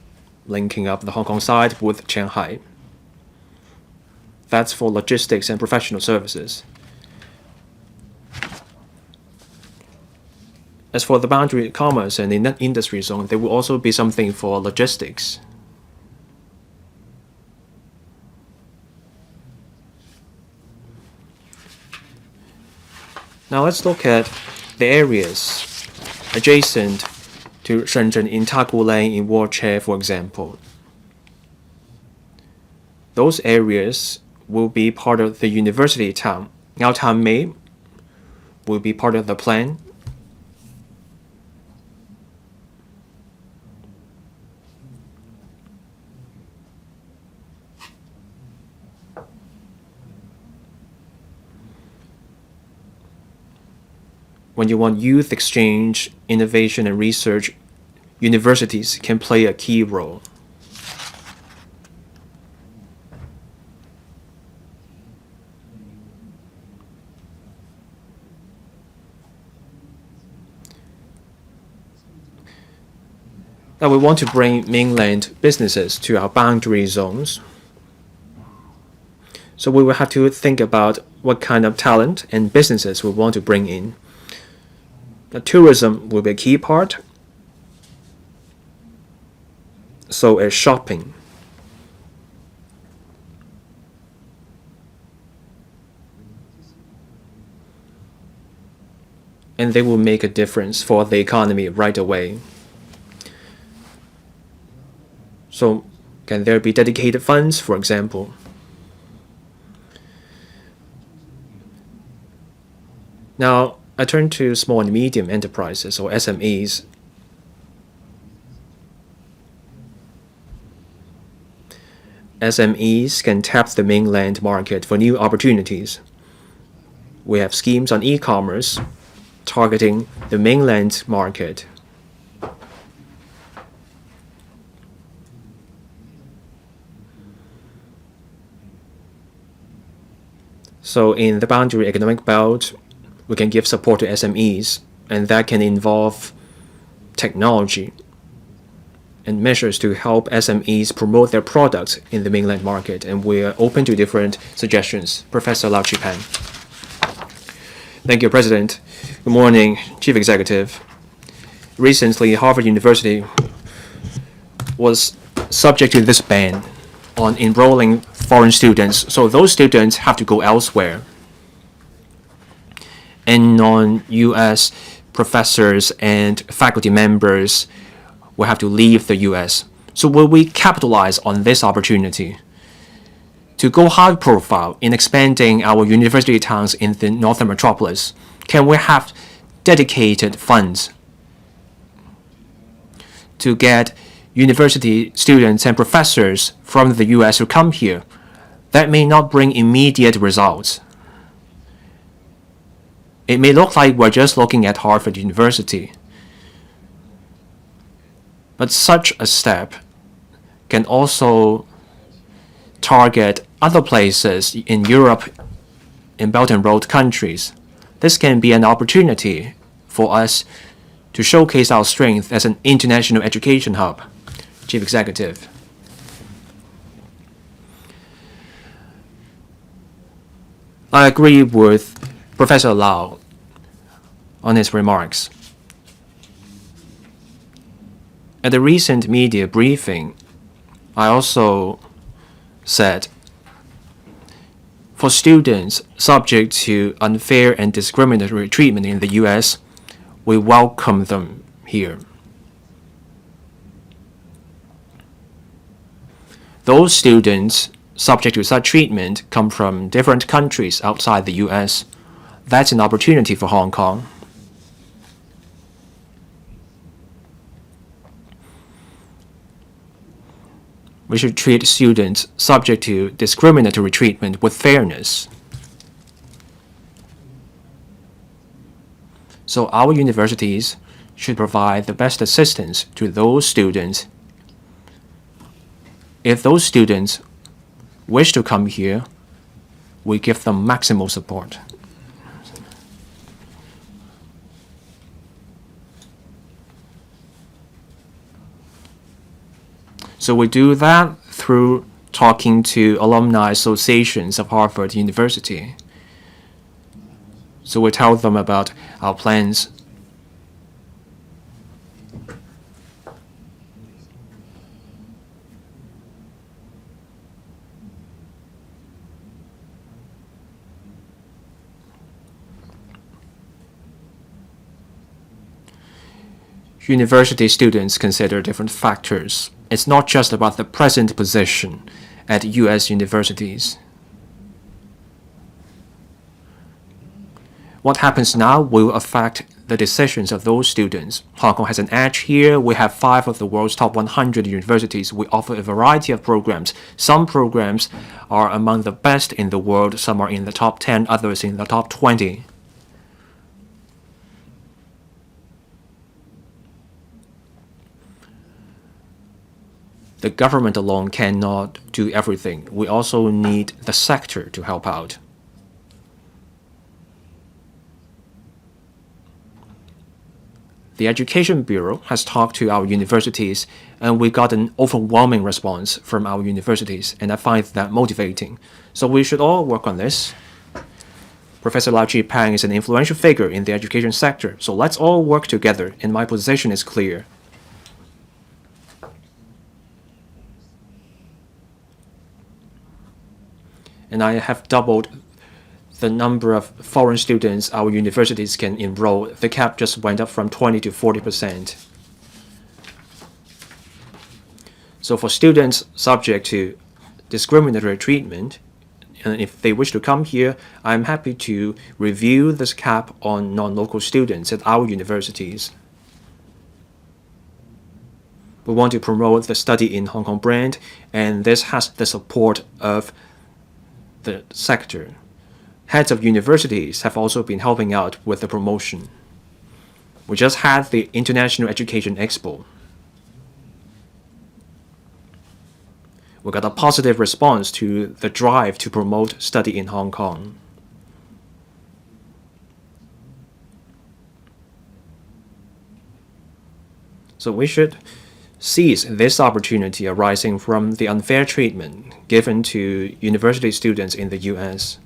linking up the Hong Kong side with Shanghai. That's for logistics and professional services. As for the boundary commerce and the industry zone, there will also be something for logistics. Now let's look at the areas adjacent to Shenzhen in Taku Lane, in Wuche, for example. Those areas will be part of the university town. Now Tanmei will be part of the plan. When you want youth exchange, innovation, and research, universities can play a key role. Now we want to bring mainland businesses to our boundary zones. So we will have to think about what kind of talent and businesses we want to bring in. Now, tourism will be a key part. So as shopping. And they will make a difference for the economy right away. So can there be dedicated funds, for example? Now, I turn to small and medium enterprises, or SMEs. SMEs can tap the mainland market for new opportunities. We have schemes on e-commerce targeting the mainland market. So in the boundary economic belt, we can give support to SMEs, and that can involve technology and measures to help SMEs promote their products in the mainland market. And we are open to different suggestions. Professor Lau Chi-pan. Thank you, President. Good morning, Chief Executive. Recently, Harvard University was subject to this ban on enrolling foreign students, so those students have to go elsewhere. And non-US professors and faculty members will have to leave the US. So will we capitalize on this opportunity to go high profile in expanding our university towns in the northern metropolis? Can we have dedicated funds to get university students and professors from the US to come here? That may not bring immediate results. It may look like we're just looking at Harvard University. But such a step can also target other places in Europe, in Belt and Road countries. This can be an opportunity for us to showcase our strength as an international education hub. Chief Executive. I agree with Professor Lau on his remarks. At the recent media briefing, I also said, for students subject to unfair and discriminatory treatment in the US, we welcome them here. Those students subject to such treatment come from different countries outside the US. That's an opportunity for Hong Kong. We should treat students subject to discriminatory treatment with fairness. So our universities should provide the best assistance to those students. If those students wish to come here, we give them maximal support. So we do that through talking to alumni associations of Harvard University. So we tell them about our plans. University students consider different factors. It's not just about the present position at US universities. What happens now will affect the decisions of those students. Hong Kong has an edge here. We have 5 of the world's top 100 universities. We offer a variety of programs. Some programs are among the best in the world. Some are in the top 10, others in the top 20. The government alone cannot do everything. We also need the sector to help out. The Education Bureau has talked to our universities, and we got an overwhelming response from our universities, and I find that motivating. So we should all work on this. Professor Lau Chi-Pang is an influential figure in the education sector, so let's all work together, and my position is clear. And I have doubled the number of foreign students our universities can enroll. The cap just went up from 20 to 40%. So for students subject to discriminatory treatment, and if they wish to come here, I'm happy to review this cap on non-local students at our universities. We want to promote the Study in Hong Kong brand, and this has the support of the sector. Heads of universities have also been helping out with the promotion. We just had the International Education Expo. We got a positive response to the drive to promote study in Hong Kong. So we should seize this opportunity arising from the unfair treatment given to university students in the US.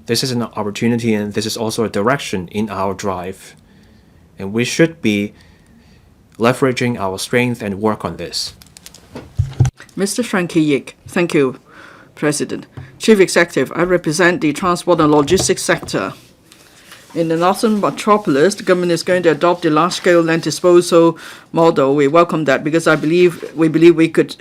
This is an opportunity, and this is also a direction in our drive. And we should be leveraging our strength and work on this. Mr. Frankie Yik, thank you, President. Chief Executive, I represent the transport and logistics sector. In the Northern Metropolis, the government is going to adopt the large-scale land disposal model. We welcome that because we believe it could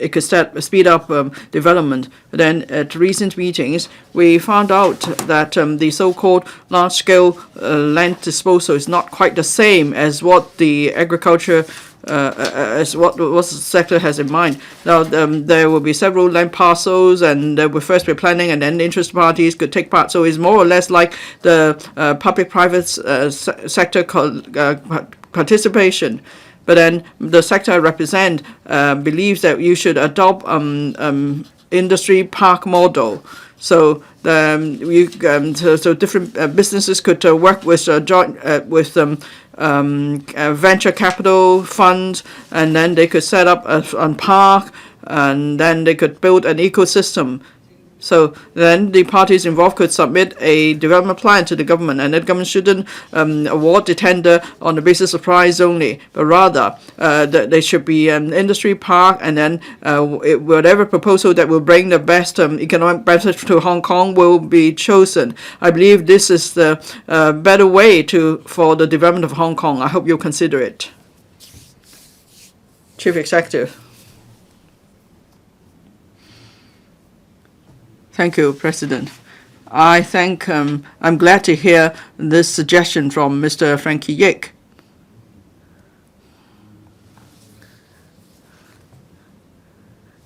speed up development. But then at recent meetings, we found out that the so-called large-scale land disposal is not quite the same as what the agriculture as what the sector has in mind. Now, there will be several land parcels, and there will first be planning, and then interested parties could take part. So it's more or less like the public-private sector participation. But then the sector I represent believes that you should adopt industry park model. So so different businesses could work with joint with venture capital funds, and then they could set up a park, and then they could build an ecosystem. So then the parties involved could submit a development plan to the government, and the government shouldn't award the tender on the basis of price only, but rather there should be an industry park, and then whatever proposal that will bring the best economic benefit to Hong Kong will be chosen. I believe this is the better way for the development of Hong Kong. I hope you'll consider it. Chief Executive. Thank you, President. I'm glad to hear this suggestion from Mr. Frankie Yik.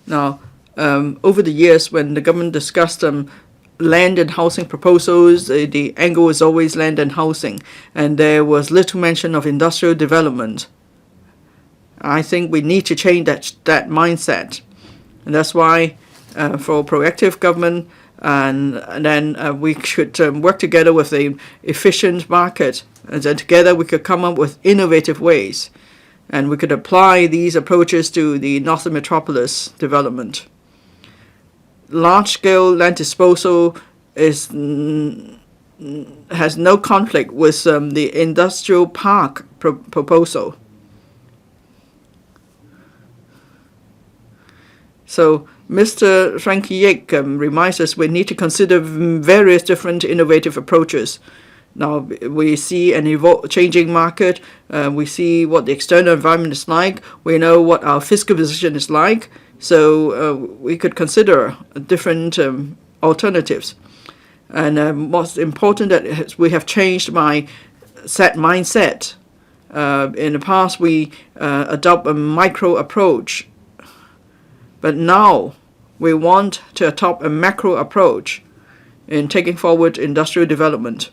Now, over the years, when the government discussed land and housing proposals, the angle was always land and housing, and there was little mention of industrial development. I think we need to change that mindset, and that's why for proactive government, and then we should work together with the efficient market, and then together we could come up with innovative ways, and we could apply these approaches to the Northern Metropolis development. Large-scale land disposal has no conflict with the industrial park proposal. So Mr. Frankie Yik reminds us we need to consider various different innovative approaches. Now, we see an changing market. We see what the external environment is like. We know what our fiscal position is like. So we could consider different alternatives. And what's important that we have changed my mindset. In the past, we adopt a micro approach. But now we want to adopt a macro approach in taking forward industrial development.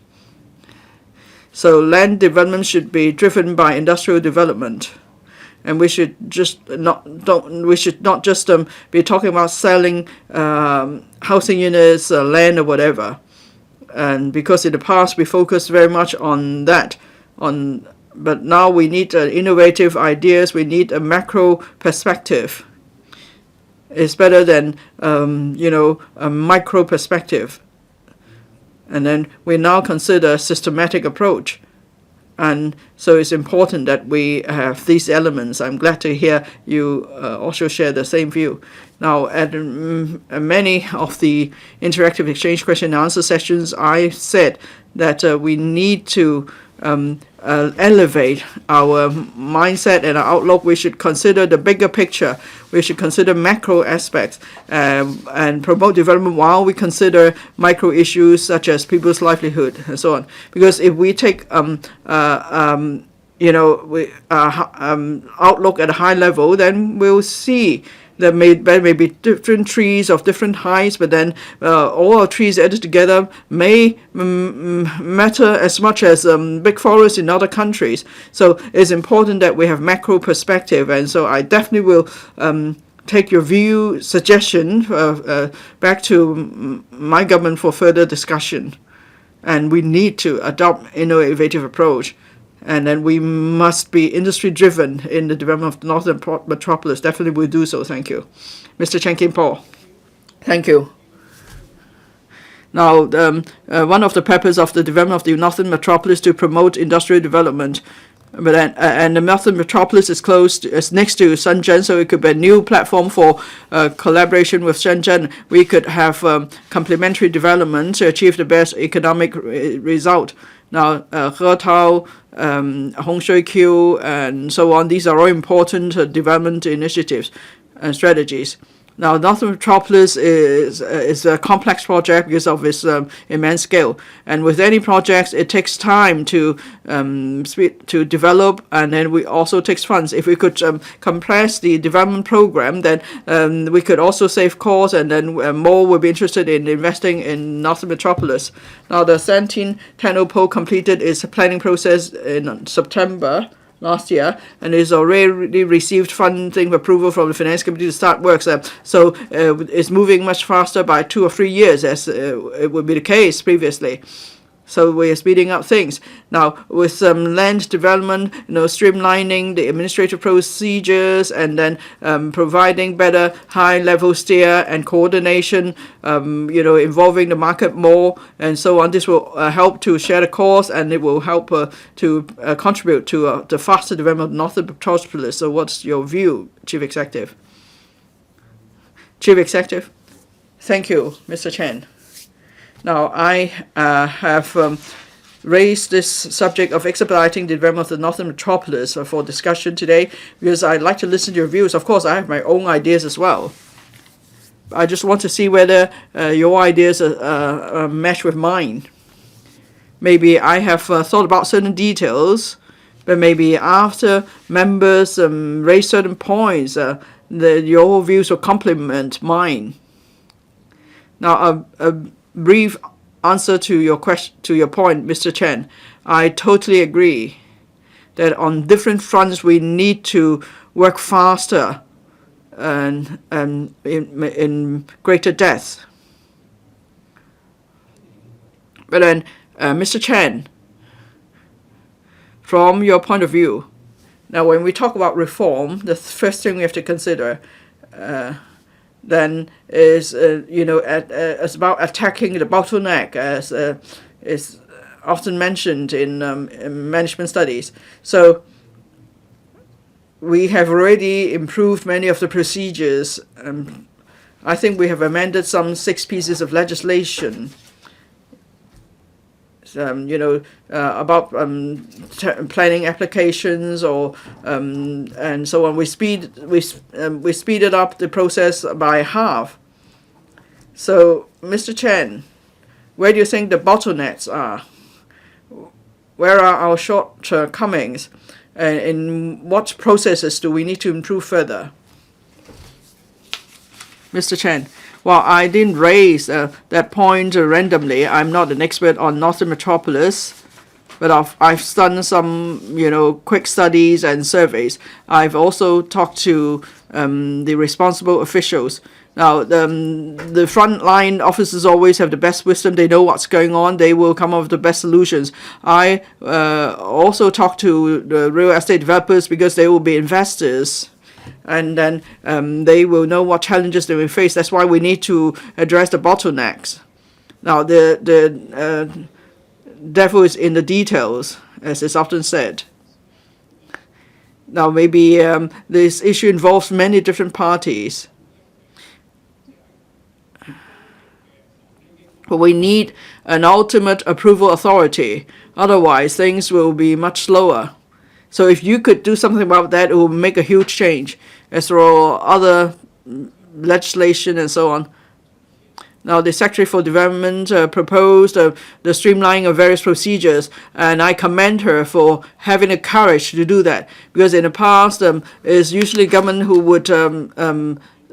So land development should be driven by industrial development, and we should not just be talking about selling housing units, land, or whatever. And because in the past we focused very much on that, but now we need innovative ideas. We need a macro perspective. It's better than a micro perspective. And then we now consider a systematic approach. And so it's important that we have these elements. I'm glad to hear you also share the same view. Now, at many of the interactive exchange question and answer sessions, I said that we need to elevate our mindset and our outlook. We should consider the bigger picture. We should consider macro aspects and promote development while we consider micro issues such as people's livelihood and so on. Because if we take outlook at a high level, then we'll see there may be different trees of different heights, but then all our trees added together may matter as much as big forests in other countries. So it's important that we have macro perspective, and so I definitely will take your view, suggestion back to my government for further discussion. And we need to adopt innovative approach. And then we must be industry-driven in the development of the Northern Metropolis. Definitely will do so. Thank you. Mr. Chen Kin-po. Thank you. Now, one of the purposes of the development of the Northern Metropolis to promote industrial development. But then, and the Northern Metropolis is next to Shenzhen, so it could be a new platform for collaboration with Shenzhen. We could have complementary development to achieve the best economic result. Now, Hetao, Hongshui-Q, and so on, these are all important development initiatives and strategies. Now, Northern Metropolis is a complex project because of its immense scale. And with any projects, it takes time to develop, and then we also takes funds. If we could compress the development program, then we could also save costs, and then more will be interested in investing in Northern Metropolis. Now, the Santin Tennopo completed its planning process in September last year, and it's already received funding approval from the Finance Committee to start works. So it's moving much faster by 2 or 3 years, as it would be the case previously. So we are speeding up things. Now, with some land development, streamlining the administrative procedures, and then providing better high-level steer and coordination, involving the market more, and so on. This will help to share the cost, and it will help to contribute to the faster development of Northern Metropolis. So what's your view, Chief Executive? Chief Executive? Thank you, Mr. Chen. Now, I have raised this subject of expediting the development of the Northern Metropolis for discussion today because I'd like to listen to your views. Of course, I have my own ideas as well. I just want to see whether your ideas match with mine. Maybe I have thought about certain details, but maybe after members raise certain points, your views will complement mine. Now, a brief answer to your point, Mr. Chen. I totally agree that on different fronts we need to work faster and in greater depth. But then, Mr. Chen, from your point of view, now when we talk about reform, the first thing we have to consider then is it's about attacking the bottleneck, as is often mentioned in management studies. So we have already improved many of the procedures. I think we have amended some 6 pieces of legislation. About planning applications or and so on. We speeded up the process by half. So, Mr. Chen, where do you think the bottlenecks are? Where are our shortcomings? And in what processes do we need to improve further? Mr. Chen. Well, I didn't raise that point randomly. I'm not an expert on Northern Metropolis, but I've done some, quick studies and surveys. I've also talked to the responsible officials. Now, the frontline officers always have the best wisdom. They know what's going on. They will come up with the best solutions. I also talk to the real estate developers because they will be investors. And then they will know what challenges they will face. That's why we need to address the bottlenecks. Now, the devil is in the details, as is often said. Now, maybe this issue involves many different parties. But we need an ultimate approval authority. Otherwise, things will be much slower. So if you could do something about that, it will make a huge change. As for other legislation and so on. Now, the Secretary for Development proposed the streamlining of various procedures, and I commend her for having the courage to do that. Because in the past, it's usually government who would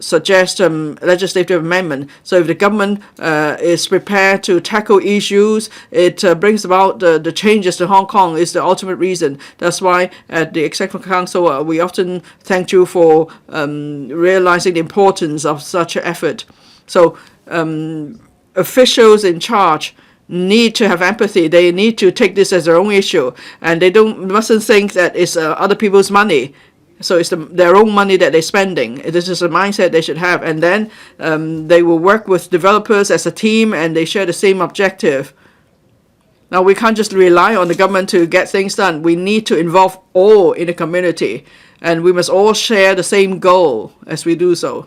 suggest legislative amendment. So if the government is prepared to tackle issues, it brings about the changes to Hong Kong is the ultimate reason. That's why at the Executive Council, we often thank you for realizing the importance of such an effort. So officials in charge need to have empathy. They need to take this as their own issue, and they mustn't think that it's other people's money. So it's their own money that they're spending. This is a mindset they should have. And then they will work with developers as a team, and they share the same objective. Now, we can't just rely on the government to get things done. We need to involve all in the community, and we must all share the same goal as we do so.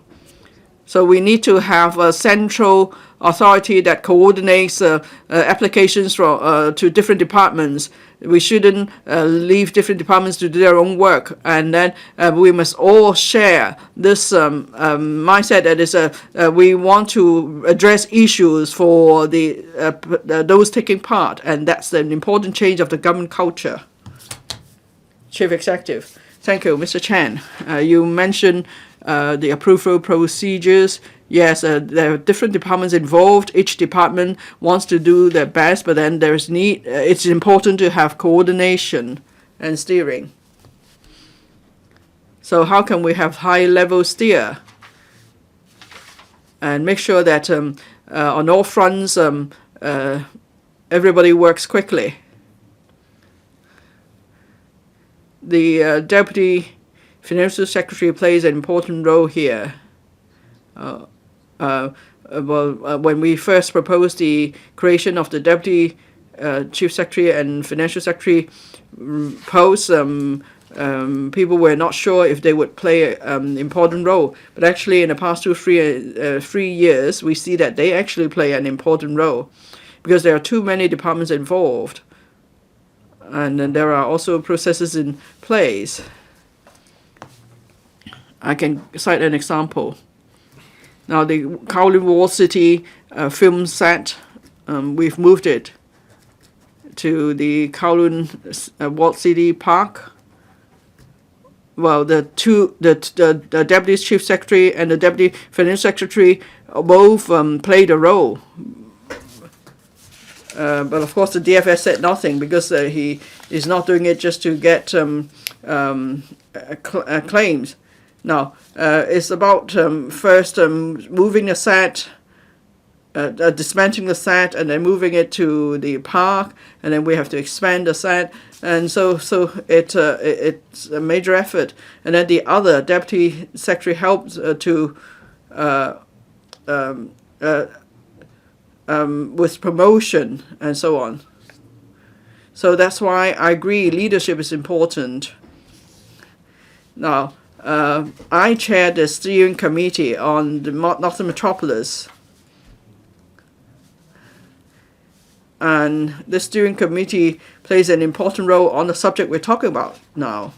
So we need to have a central authority that coordinates applications to different departments. We shouldn't leave different departments to do their own work. And then we must all share this mindset that is we want to address issues for those taking part. And that's an important change of the government culture. Chief Executive. Thank you, Mr. Chan. You mentioned the approval procedures. Yes, there are different departments involved. Each department wants to do their best, but then there's it's important to have coordination and steering. So how can we have high-level steer and make sure that on all fronts everybody works quickly? The Deputy Financial Secretary plays an important role here. When we first proposed the creation of the Deputy Chief Secretary and Financial Secretary posts, people were not sure if they would play an important role. But actually, in the past 3 years, we see that they actually play an important role because there are too many departments involved. And then there are also processes in place. I can cite an example. Now, the Kowloon Wall City film set, we've moved it to the Kowloon Wall City Park. Well, the Deputy Chief Secretary and the Deputy Finance Secretary both played a role. But of course, the DFS said nothing because he is not doing it just to get claims. Now, it's about first moving the set, dismantling the set, and then moving it to the park, and then we have to expand the set, and so it's a major effort. And then the other Deputy Secretary helped with promotion and so on. So that's why I agree leadership is important. Now, I chair the steering committee on the Northern Metropolis. And the steering committee plays an important role on the subject we're talking about now.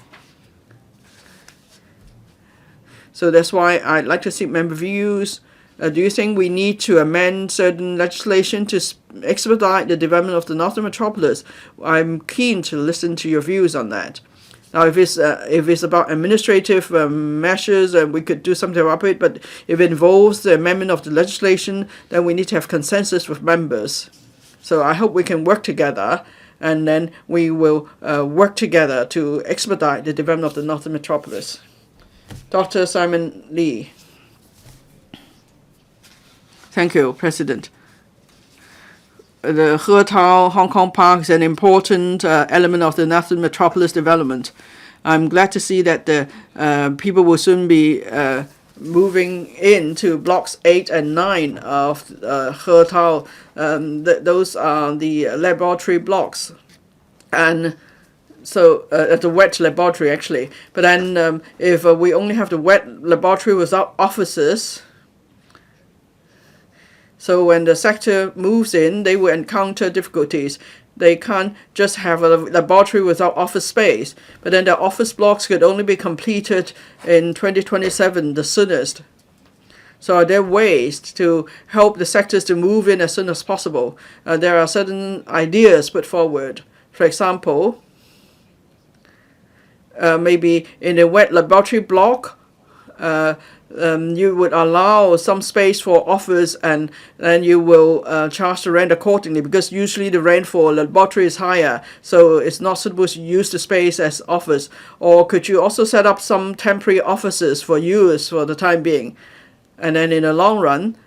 So that's why I'd like to seek member views. Do you think we need to amend certain legislation to expedite the development of the Northern Metropolis? I'm keen to listen to your views on that. Now, if it's about administrative measures, we could do something about it. But if it involves the amendment of the legislation, then we need to have consensus with members. So I hope we can work together, and then we will work together to expedite the development of the Northern Metropolis. Dr. Simon Lee. Thank you, President. The Hetao Hong Kong Park is an important element of the Northern Metropolis development. I'm glad to see that the people will soon be moving into blocks 8 and 9 of Hetao. Those are the laboratory blocks. And so at the wet laboratory, actually. But then if we only have the wet laboratory without offices, so when the sector moves in, they will encounter difficulties. They can't just have a laboratory without office space. But then the office blocks could only be completed in 2027, the soonest. So are there ways to help the sectors to move in as soon as possible? There are certain ideas put forward. For example, maybe in a wet laboratory block, you would allow some space for office, and then you will charge the rent accordingly, because usually the rent for laboratory is higher, so it's not suitable to use the space as office. Or could you also set up some temporary offices for use for the time being? And then in the long run,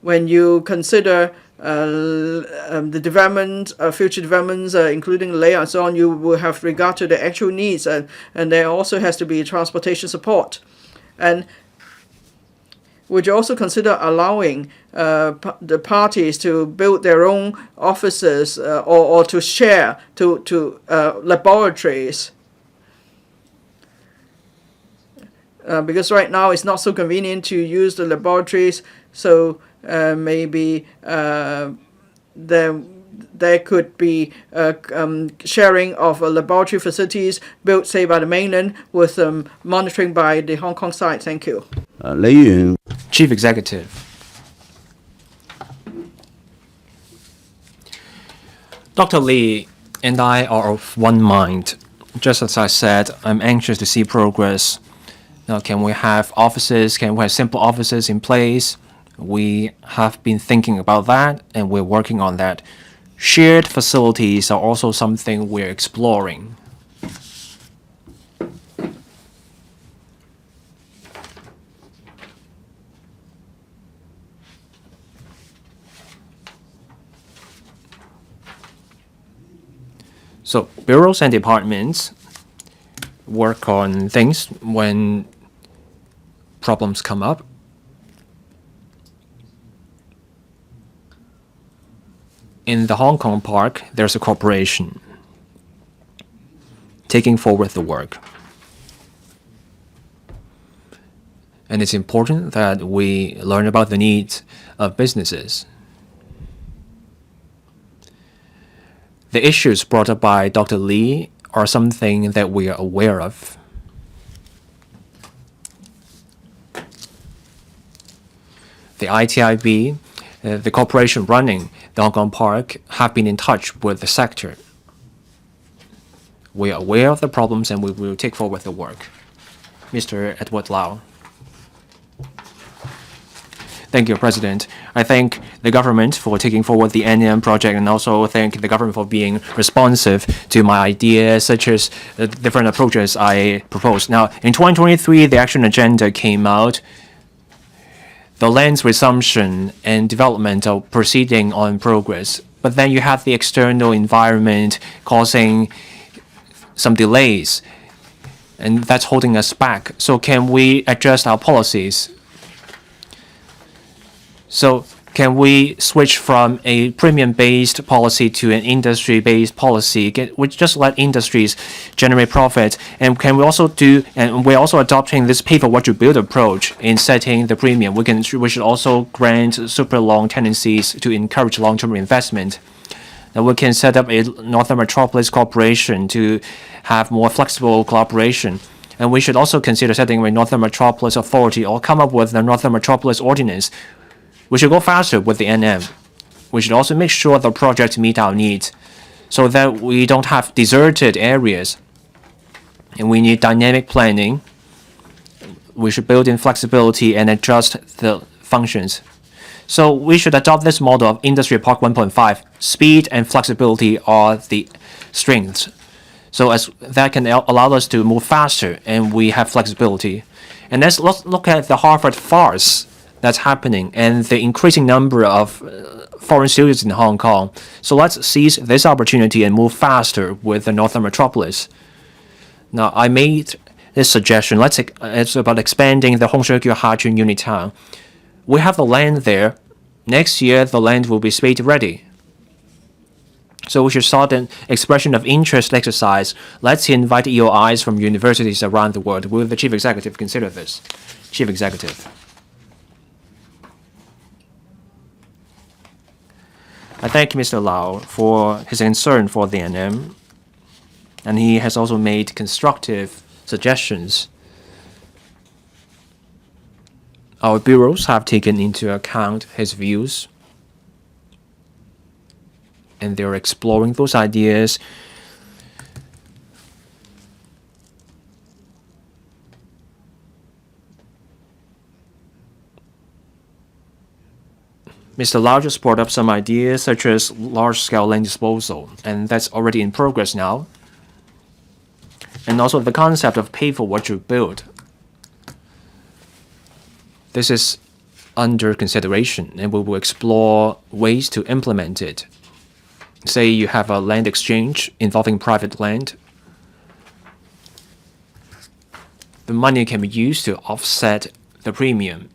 when you consider the development, future developments, including layout and so on, you will have regard to the actual needs, and there also has to be transportation support. And would you also consider allowing the parties to build their own offices or to share to laboratories? Because right now it's not so convenient to use the laboratories, so maybe there could be sharing of laboratory facilities built, say, by the mainland with monitoring by the Hong Kong side. Thank you. Chief Executive. Dr. Lee and I are of one mind. Just as I said, I'm anxious to see progress. Now, can we have offices? Can we have simple offices in place? We have been thinking about that, and we're working on that. Shared facilities are also something we're exploring. So bureaus and departments work on things when problems come up. In the Hong Kong Park, there's a corporation taking forward the work. And it's important that we learn about the needs of businesses. The issues brought up by Dr. Lee are something that we are aware of. The ITIB, the corporation running the Hong Kong Park, have been in touch with the sector. We are aware of the problems, and we will take forward the work. Mr. Edward Lau. Thank you, President. I thank the government for taking forward the NM project, and also thank the government for being responsive to my ideas, such as the different approaches I proposed. Now, in 2023, the action agenda came out. The land's resumption and development are proceeding on progress. But then you have the external environment causing some delays, and that's holding us back. So can we adjust our policies? So can we switch from a premium-based policy to an industry-based policy? We just let industries generate profit, and can we also do? And we're also adopting this pay-for-what-you-build approach in setting the premium. We should also grant super long tenancies to encourage long-term investment. Now we can set up a Northern Metropolis Corporation to have more flexible cooperation. And we should also consider setting a Northern Metropolis Authority or come up with the Northern Metropolis Ordinance. We should go faster with the NM. We should also make sure the projects meet our needs so that we don't have deserted areas. And we need dynamic planning. We should build in flexibility and adjust the functions. So we should adopt this model of Industry Park 1.5. Speed and flexibility are the strengths. So as that can allow us to move faster, and we have flexibility. And let's look at the Harvard farce that's happening and the increasing number of foreign students in Hong Kong. So let's seize this opportunity and move faster with the Northern Metropolis. Now, I made this suggestion. It's about expanding the Hongshui-Qiu Hachun Unit Town. We have the land there. Next year, the land will be spade ready. So we should start an expression of interest exercise. Let's invite EOIs from universities around the world. Will the Chief Executive consider this? Chief Executive. I thank Mr. Lau for his concern for the NM, and he has also made constructive suggestions. Our bureaus have taken into account his views, and they're exploring those ideas. Mr. Lau just brought up some ideas such as large-scale land disposal, and that's already in progress now. And also the concept of pay for what you build. This is under consideration, and we will explore ways to implement it. Say you have a land exchange involving private land. The money can be used to offset the premium.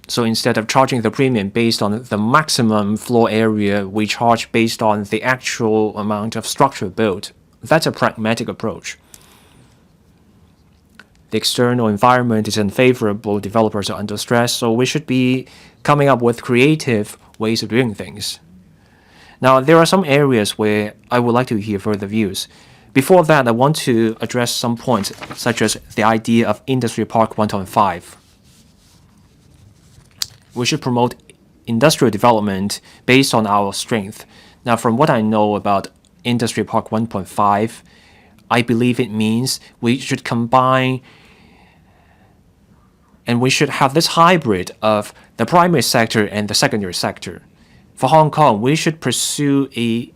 So instead of charging the premium based on the maximum floor area, we charge based on the actual amount of structure built. That's a pragmatic approach. The external environment is unfavorable, developers are under stress, so we should be coming up with creative ways of doing things. Now, there are some areas where I would like to hear further views. Before that, I want to address some points, such as the idea of Industry Park 1.5. We should promote industrial development based on our strength. Now, from what I know about Industry Park 1.5, I believe it means we should combine and we should have this hybrid of the primary sector and the secondary sector. For Hong Kong, we should pursue a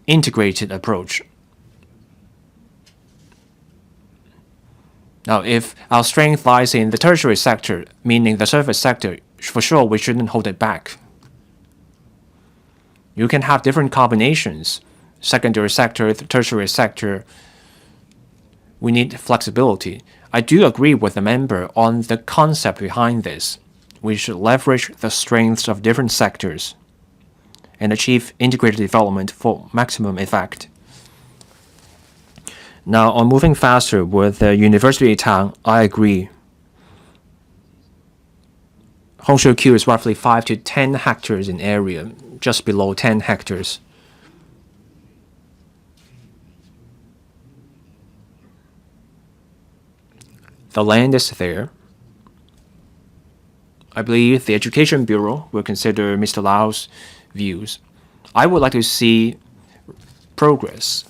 integrated approach. Now, if our strength lies in the tertiary sector, meaning the service sector, for sure we shouldn't hold it back. You can have different combinations, secondary sector, tertiary sector. We need flexibility. I do agree with the member on the concept behind this. We should leverage the strengths of different sectors and achieve integrated development for maximum effect. Now, on moving faster with the university town, I agree. Hongshui-Qiu is roughly 5 to 10 hectares in area, just below 10 hectares. The land is there. I believe the Education Bureau will consider Mr. Lau's views. I would like to see progress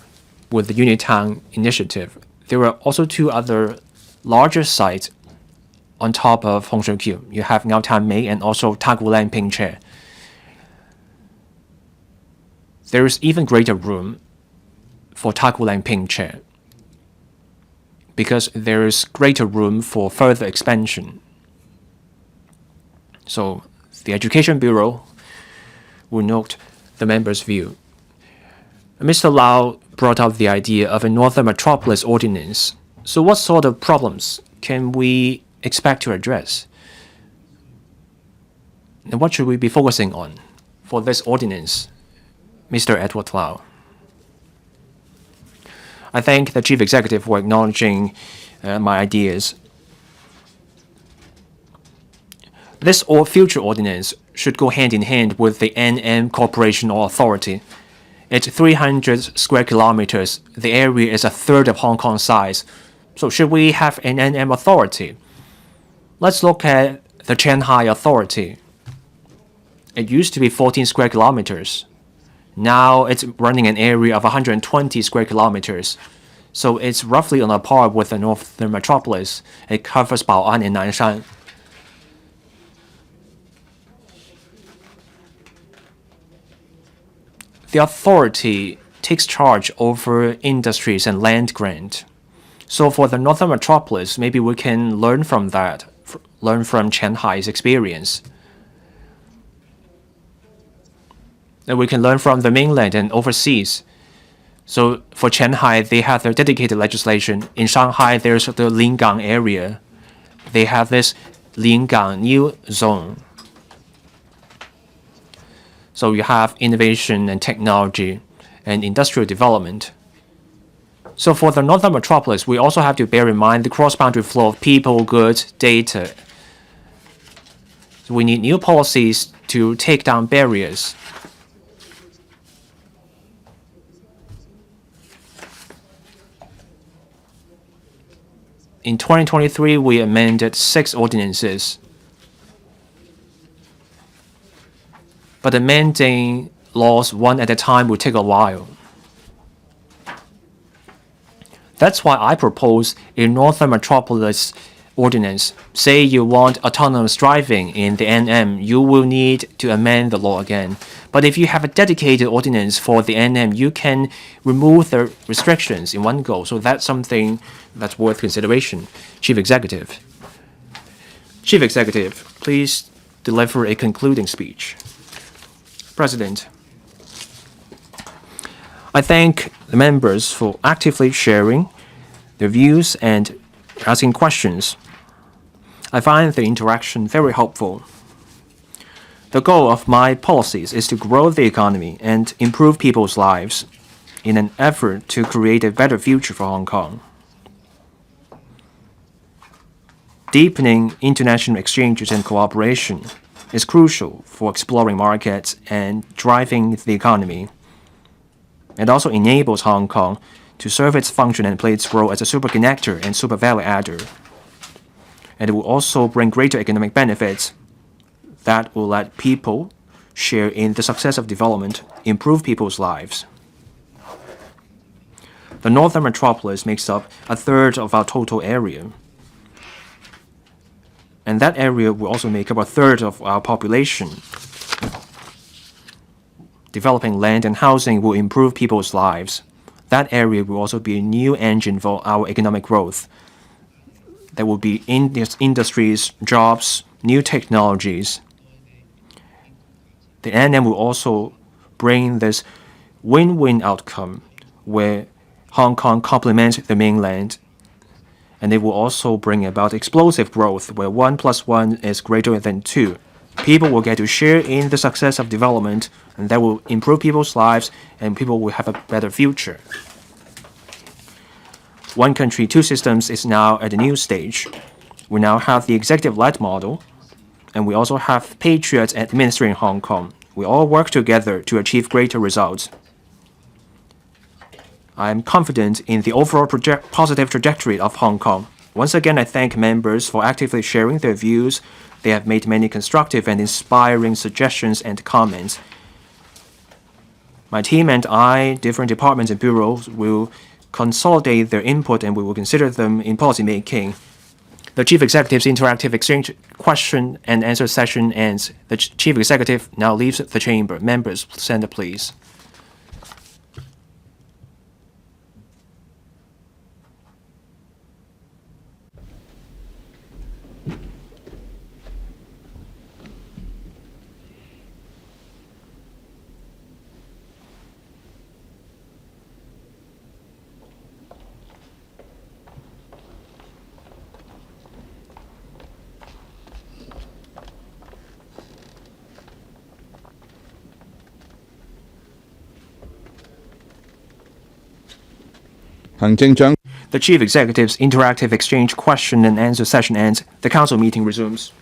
with the Unitown initiative. There are also two other larger sites on top of Hongshui-Qiu. You have Ngao Tan Mei and also Ta Kwu Lan Ping Che. There is even greater room for Ta Kwu Lan Ping Che because there is greater room for further expansion. So the Education Bureau will note the members' view. Mr. Lau brought up the idea of a Northern Metropolis Ordinance. So what sort of problems can we expect to address? And what should we be focusing on for this ordinance, Mr. Edward Lau? I thank the Chief Executive for acknowledging my ideas. This future ordinance should go hand in hand with the NM Corporation or Authority. It's 300 square kilometers. The area is a third of Hong Kong size. So should we have an NM Authority? Let's look at the Shanghai Authority. It used to be 14 square kilometers. Now it's running an area of 120 square kilometers. So it's roughly on a par with the Northern Metropolis. It covers Bao'an and Nanshan. The authority takes charge over industries and land grant. So for the Northern Metropolis, maybe we can learn from that. learn from Shanghai's experience. And we can learn from the mainland and overseas. So for Shanghai, they have their dedicated legislation. In Shanghai, there's the Lingang area. They have this Lingang new zone. So you have innovation and technology and industrial development. So for the northern metropolis, we also have to bear in mind the cross-boundary flow of people, goods, data. So we need new policies to take down barriers. In 2023, we amended 6 ordinances. But amending laws one at a time will take a while. That's why I propose a Northern Metropolis ordinance. Say you want autonomous driving in the NM, you will need to amend the law again. But if you have a dedicated ordinance for the NM, you can remove the restrictions in one go. So that's something that's worth consideration. Chief Executive. Chief Executive, please deliver a concluding speech. President, I thank the members for actively sharing their views and asking questions. I find the interaction very helpful. The goal of my policies is to grow the economy and improve people's lives in an effort to create a better future for Hong Kong. Deepening international exchanges and cooperation is crucial for exploring markets and driving the economy. It also enables Hong Kong to serve its function and play its role as a super connector and super value adder. And it will also bring greater economic benefits that will let people share in the success of development, improve people's lives. The northern metropolis makes up a third of our total area. And that area will also make up a third of our population. Developing land and housing will improve people's lives. That area will also be a new engine for our economic growth. There will be industries, jobs, new technologies. The NM will also bring this win-win outcome where Hong Kong complements the mainland. And it will also bring about explosive growth where 1 + 1 is greater than 2. People will get to share in the success of development, and that will improve people's lives, and people will have a better future. One country, two systems is now at a new stage. We now have the executive-led model, and we also have patriots administering Hong Kong. We all work together to achieve greater results. I am confident in the overall positive trajectory of Hong Kong. Once again, I thank members for actively sharing their views. They have made many constructive and inspiring suggestions and comments. My team and I, different departments and bureaus, will consolidate their input and we will consider them in policy making. The Chief Executive's interactive exchange question and answer session ends. The Chief Executive now leaves the chamber. Members, stand up, please. The Chief Executive's interactive exchange question and answer session ends. The council meeting resumes.